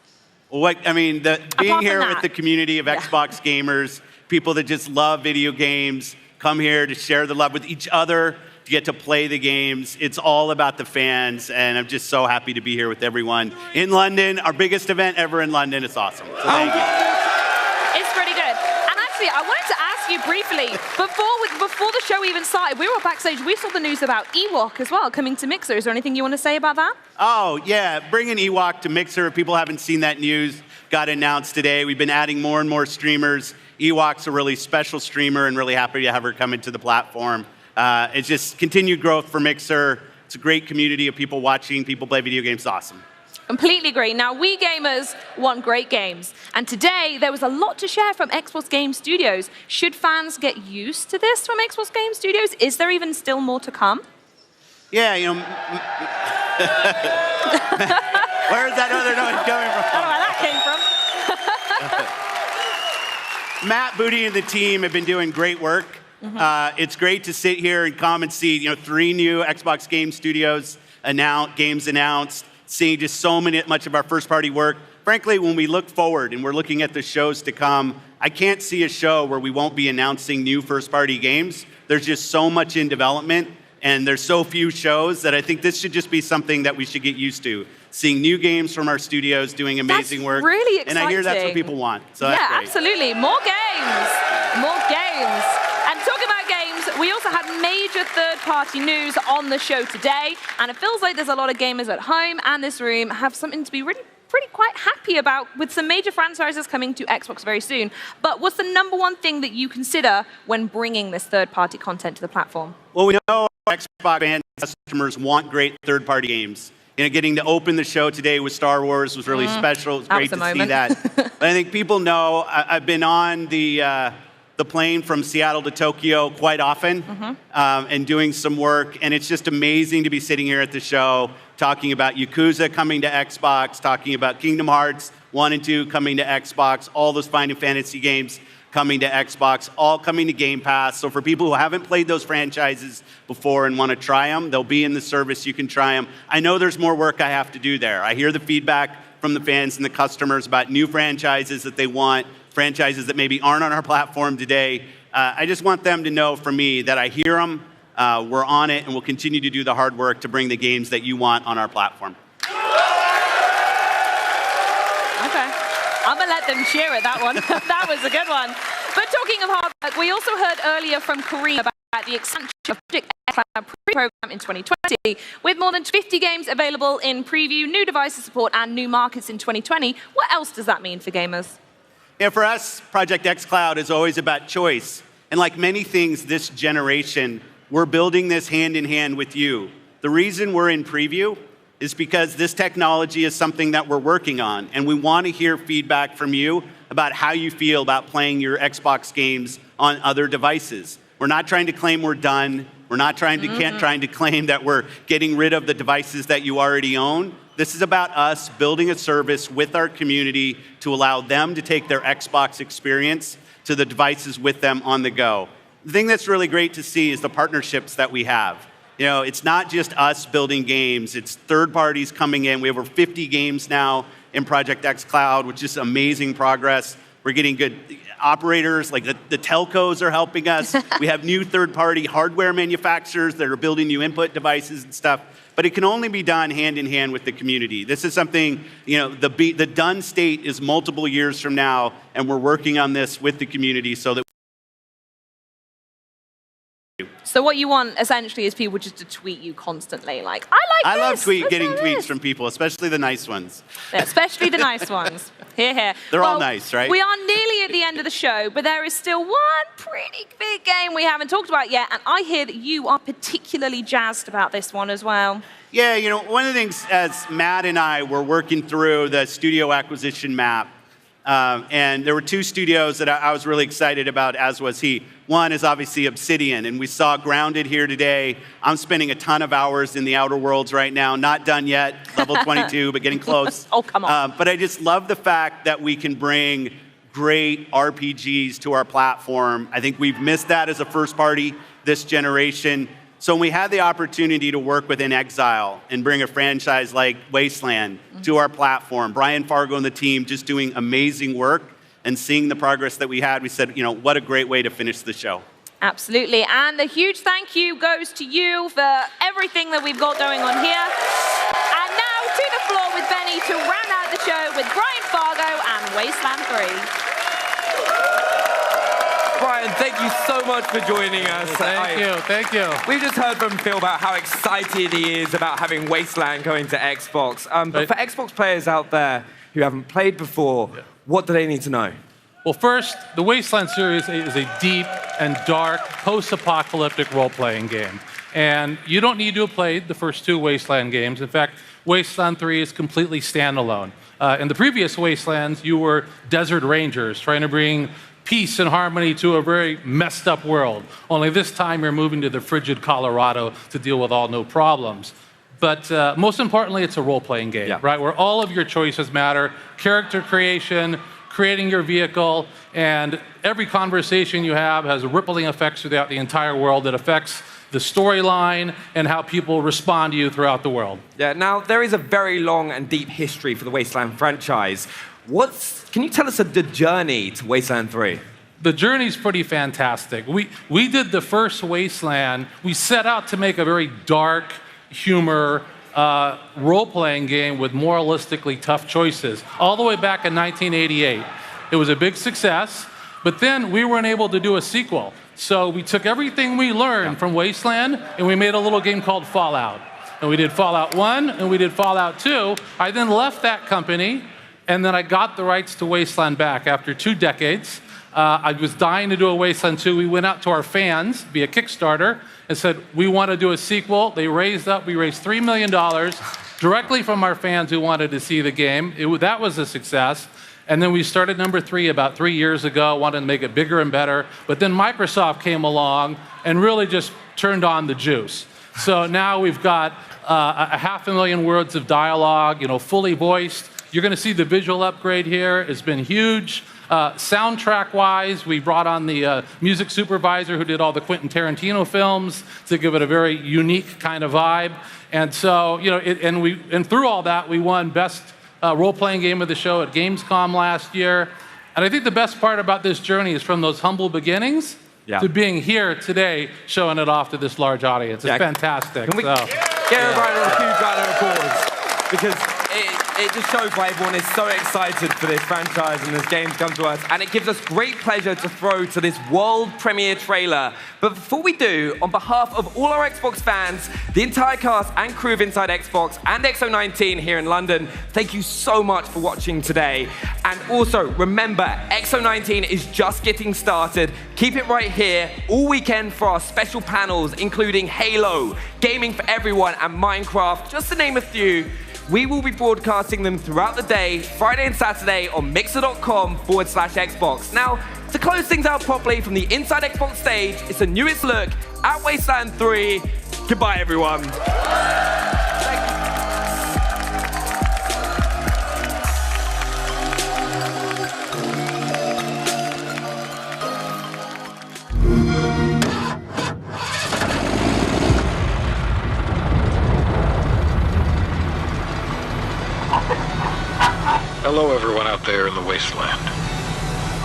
What, I mean, being Apart here from with that. the community of Xbox gamers, people that just love video games, come here to share the love with each other, to get to play the games. It's all about the fans, and I'm just so happy to be here with everyone in London. Our biggest event ever in London. It's awesome. So thank you. It's pretty good. And actually, I wanted to ask you briefly, before the show even started, we were backstage, we saw the news about Ewok as well, coming to Mixer. Is there anything you want to say about that? Oh, yeah, bringing Ewok to Mixer. If people haven't seen that news, got announced today. We've been adding more and more streamers. Ewok's a really special streamer, and really happy to have her come into the platform. It's just continued growth for Mixer. It's a great community of people watching, people play video games. It's awesome. Completely agree. Now, we gamers want great games. And today, there was a lot to share from Xbox Game Studios. Should fans get used to this from Xbox Game Studios? Is there even still more to come? Yeah, you know. Where's that other noise coming from? I don't know where that came from. Matt, Booty, and the team have been doing great work. It's great to sit here and come and see, 3 new Xbox Game Studios games announced, seeing just so much of our first-party work. Frankly, when we look forward and we're looking at the shows to come, I can't see a show where we won't be announcing new first-party games. There's just so much in development, and there's so few shows that I think this should just be something that we should get used to. Seeing new games from our studios doing amazing work. Really exciting. And I hear that's what people want. So that's great. Absolutely. More games. More games. And talking about games, we also had major third-party news on the show today, and it feels like there's a lot of gamers at home and this room have something to be really pretty quite happy about, with some major franchises coming to Xbox very soon. But what's the #1 thing that you consider when bringing this third-party content to the platform? Well, we know Xbox fans, customers want great third-party games. Getting to open the show today with Star Wars was really special. It was great to see that. But I think people know I've been on the plane from Seattle to Tokyo quite often and doing some work, and it's just amazing to be sitting here at the show talking about Yakuza coming to Xbox, talking about Kingdom Hearts 1 and 2 coming to Xbox, all those Final Fantasy games coming to Xbox, all coming to Game Pass. So for people who haven't played those franchises before and want to try them, they'll be in the service. You can try them. I know there's more work I have to do there. I hear the feedback from the fans and the customers about new franchises that they want, franchises that maybe aren't on our platform today. I just want them to know from me that I hear them, we're on it, and we'll continue to do the hard work to bring the games that you want on our platform. Okay. I'm going to let them cheer at that one. That was a good one. But talking of hard work, we also heard earlier from Kareem about the expansion of Project Xcloud program in 2020, with more than 50 games available in preview, new devices support, and new markets in 2020. What else does that mean for gamers? Yeah, for us, Project xCloud is always about choice. And like many things this generation, we're building this hand in hand with you. The reason we're in preview is because this technology is something that we're working on, and we want to hear feedback from you about how you feel about playing your Xbox games on other devices. We're not trying to claim we're done. We're not trying to claim that we're getting rid of the devices that you already own. This is about us building a service with our community to allow them to take their Xbox experience to the devices with them on the go. The thing that's really great to see is the partnerships that we have. It's not just us building games, it's third parties coming in. We have over 50 games now in Project xCloud, which is amazing progress. We're getting good operators, like the telcos are helping us. We have new third-party hardware manufacturers that are building new input devices and stuff. But it can only be done hand in hand with the community. This is something, the done state is multiple years from now, and we're working on this with the community so that. So what you want essentially is people just to tweet you constantly, like, I love getting tweets from people, especially the nice ones. Yeah, especially the nice ones. Hear, hear. They're all nice, right? We are nearly at the end of the show, but there is still one pretty big game we haven't talked about yet, and I hear that you are particularly jazzed about this one as well. Yeah, one of the things as Matt and I were working through the studio acquisition map, and there were two studios that I was really excited about, as was he. One is obviously Obsidian, and we saw Grounded here today. I'm spending a ton of hours in the Outer Worlds right now, not done yet, level 22, but getting close. Oh, come on. But I just love the fact that we can bring great RPGs to our platform. I think we've missed that as a first party this generation. So when we had the opportunity to work with In Exile and bring a franchise like Wasteland to our platform, Brian Fargo and the team just doing amazing work and seeing the progress that we had, we said, what a great way to finish the show. Absolutely, and a huge thank you goes to you for everything that we've got going on here. And now to the floor with Benny to round out the show with Brian Fargo and Wasteland 3. Brian, thank you so much for joining us. Thank you. We've just heard from Phil about how excited he is about having Wasteland going to Xbox. But for Xbox players out there who haven't played before, what do they need to know? Well, first, the Wasteland series is a deep and dark post-apocalyptic role-playing game. And you don't need to have played the first two Wasteland games. In fact, Wasteland 3 is completely standalone. In the previous Wastelands, you were desert rangers trying to bring peace and harmony to a very messed up world. Only this time you're moving to the frigid Colorado to deal with all new problems. But most importantly, it's a role-playing game, right? Where all of your choices matter, character creation, creating your vehicle, and every conversation you have has rippling effects throughout the entire world that affects the storyline and how people respond to you throughout the world. Yeah, now there is a very long and deep history for the Wasteland franchise. Can you tell us the journey to Wasteland 3? The journey's pretty fantastic. We did the first Wasteland. We set out to make a very dark, humor, role-playing game with moralistically tough choices, all the way back in 1988. It was a big success, but then we weren't able to do a sequel. So we took everything we learned from Wasteland, and we made a little game called Fallout. And we did Fallout 1, and we did Fallout 2. I then left that company, and then I got the rights to Wasteland back after 2 decades. I was dying to do a Wasteland 2. We went out to our fans via Kickstarter and said, we want to do a sequel. We raised $3 million directly from our fans who wanted to see the game. That was a success. And then we started number 3 about 3 years ago, wanted to make it bigger and better. But then Microsoft came along and really just turned on the juice. So now we've got 500,000 words of dialogue, fully voiced. You're going to see the visual upgrade here. It's been huge. Soundtrack-wise, we brought on the music supervisor who did all the Quentin Tarantino films to give it a very unique kind of vibe. And so, and through all that, we won Best Role-Playing Game of the Show at Gamescom last year. And I think the best part about this journey is from those humble beginnings to being here today, showing it off to this large audience. It's fantastic. Can we give everybody a huge round of applause? Because it just shows why everyone is so excited for this franchise and this game to come to us. And it gives us great pleasure to throw to this world premiere trailer. But before we do, on behalf of all our Xbox fans, the entire cast and crew of Inside Xbox and XO19 here in London, thank you so much for watching today. And also, remember, XO19 is just getting started. Keep it right here all weekend for our special panels, including Halo, Gaming for Everyone, and Minecraft, just to name a few. We will be broadcasting them throughout the day, Friday and Saturday on mixer.com/Xbox. Now, to close things out properly from the Inside Xbox stage, it's the newest look at Wasteland 3. Goodbye, everyone. Hello, everyone out there in the wasteland.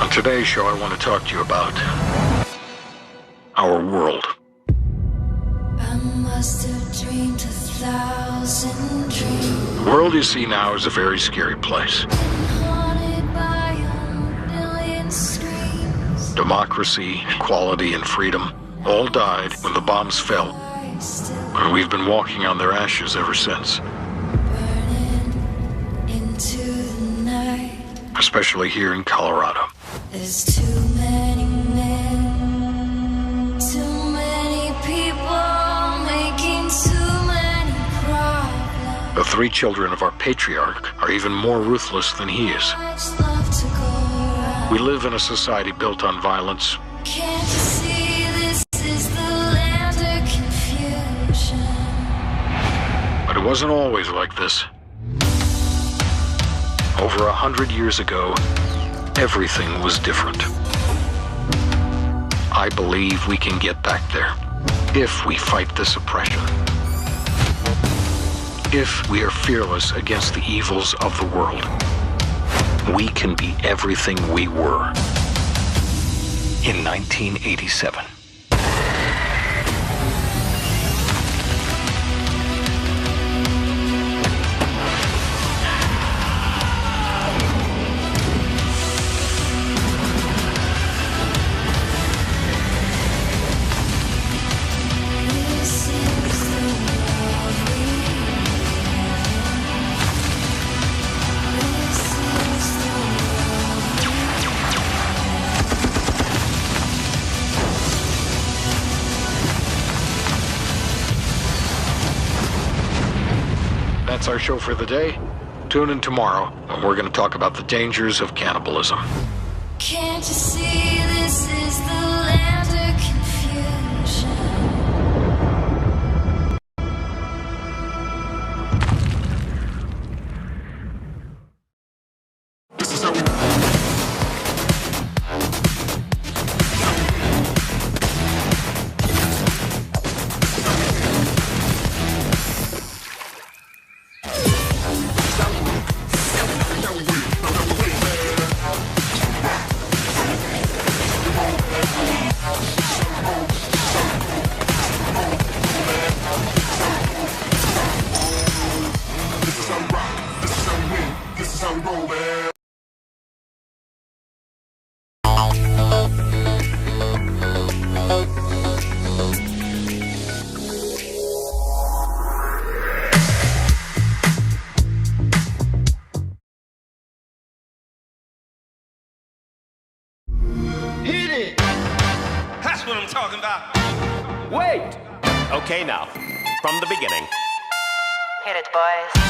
On today's show, I want to talk to you about our world. I must have dreamed 1,000 dreams. The world you see now is a very scary place. Haunted by a million screams. Democracy, equality, and freedom all died when the bombs fell. And we've been walking on their ashes ever since. Into the night. Especially here in Colorado. There's too many men, too many people making too many problems. The three children of our patriarch are even more ruthless than he is. Love to go around. We live in a society built on violence. Can't you see this is the land of confusion? But it wasn't always like this. Over 100 years ago, everything was different. I believe we can get back there if we fight this oppression. If we are fearless against the evils of the world, we can be everything we were in 1987. That's our show for the day. Tune in tomorrow, and we're going to talk about the dangers of cannibalism. Can't you see this is the land of confusion? Hit it! That's what I'm talking about. Wait! Okay, now, from the beginning. Hit it, boys.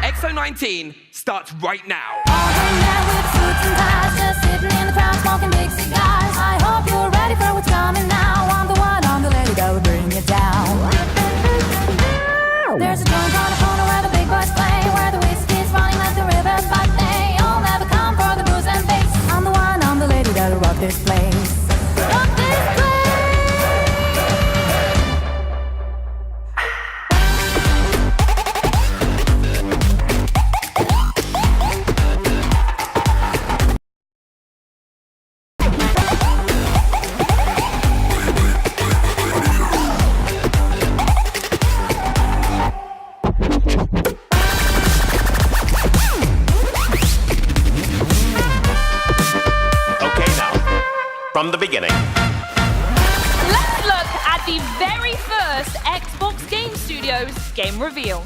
XO19 starts right now. Just sitting in the crowd smoking big cigars. I hope you're ready for what's coming now. I'm the one on the lady that will bring you down. There's a joint on the corner where the big boys play, where the whiskey's running like the rivers, but they all never come for the booze and bass. I'm the one on the lady that'll rock this place. Rock this place. From the beginning. Let's look at the very first Xbox Game Studios game reveal.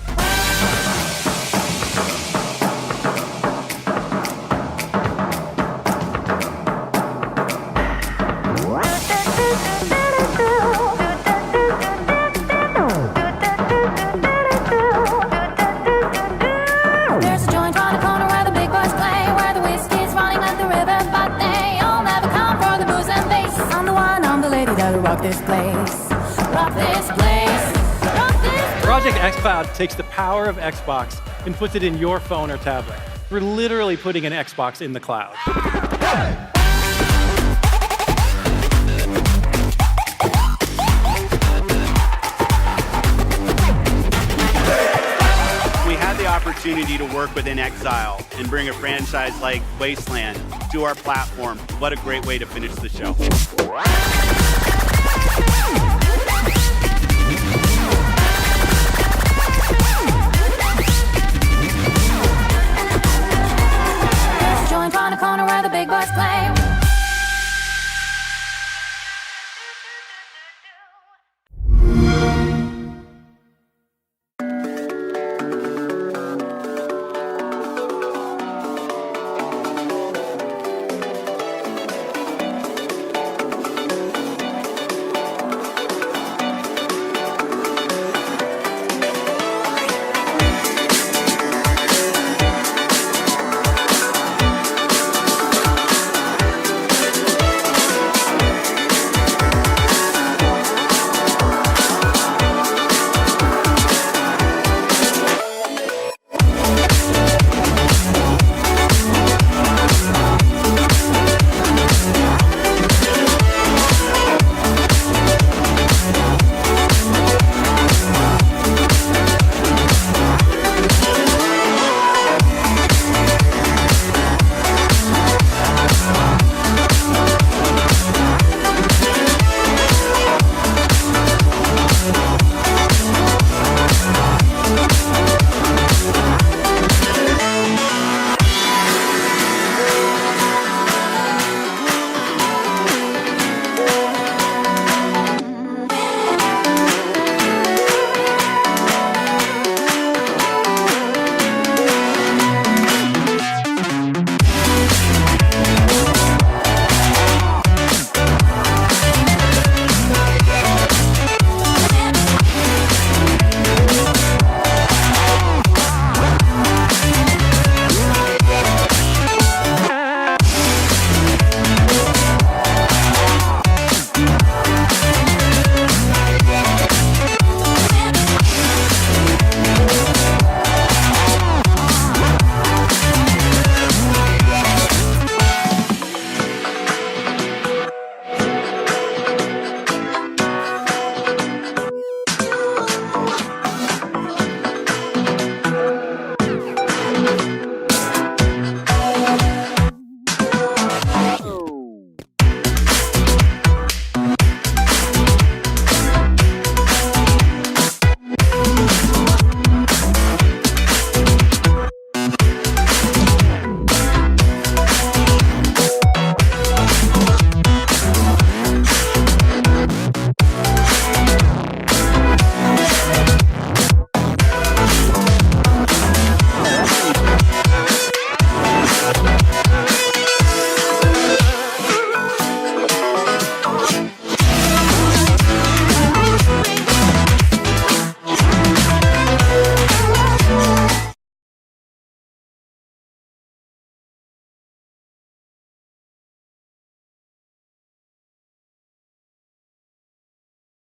There's a joint on the corner where the big boys play, where the whiskey's running like the river, but they all never come for the booze and bass. I'm the one, I'm the lady that'll rock this place. Rock this place. Rock this place. Project xCloud takes the power of Xbox and puts it in your phone or tablet. We're literally putting an Xbox in the cloud. opportunity to work within Exile and bring a franchise like Wasteland to our platform. What a great way to finish the show.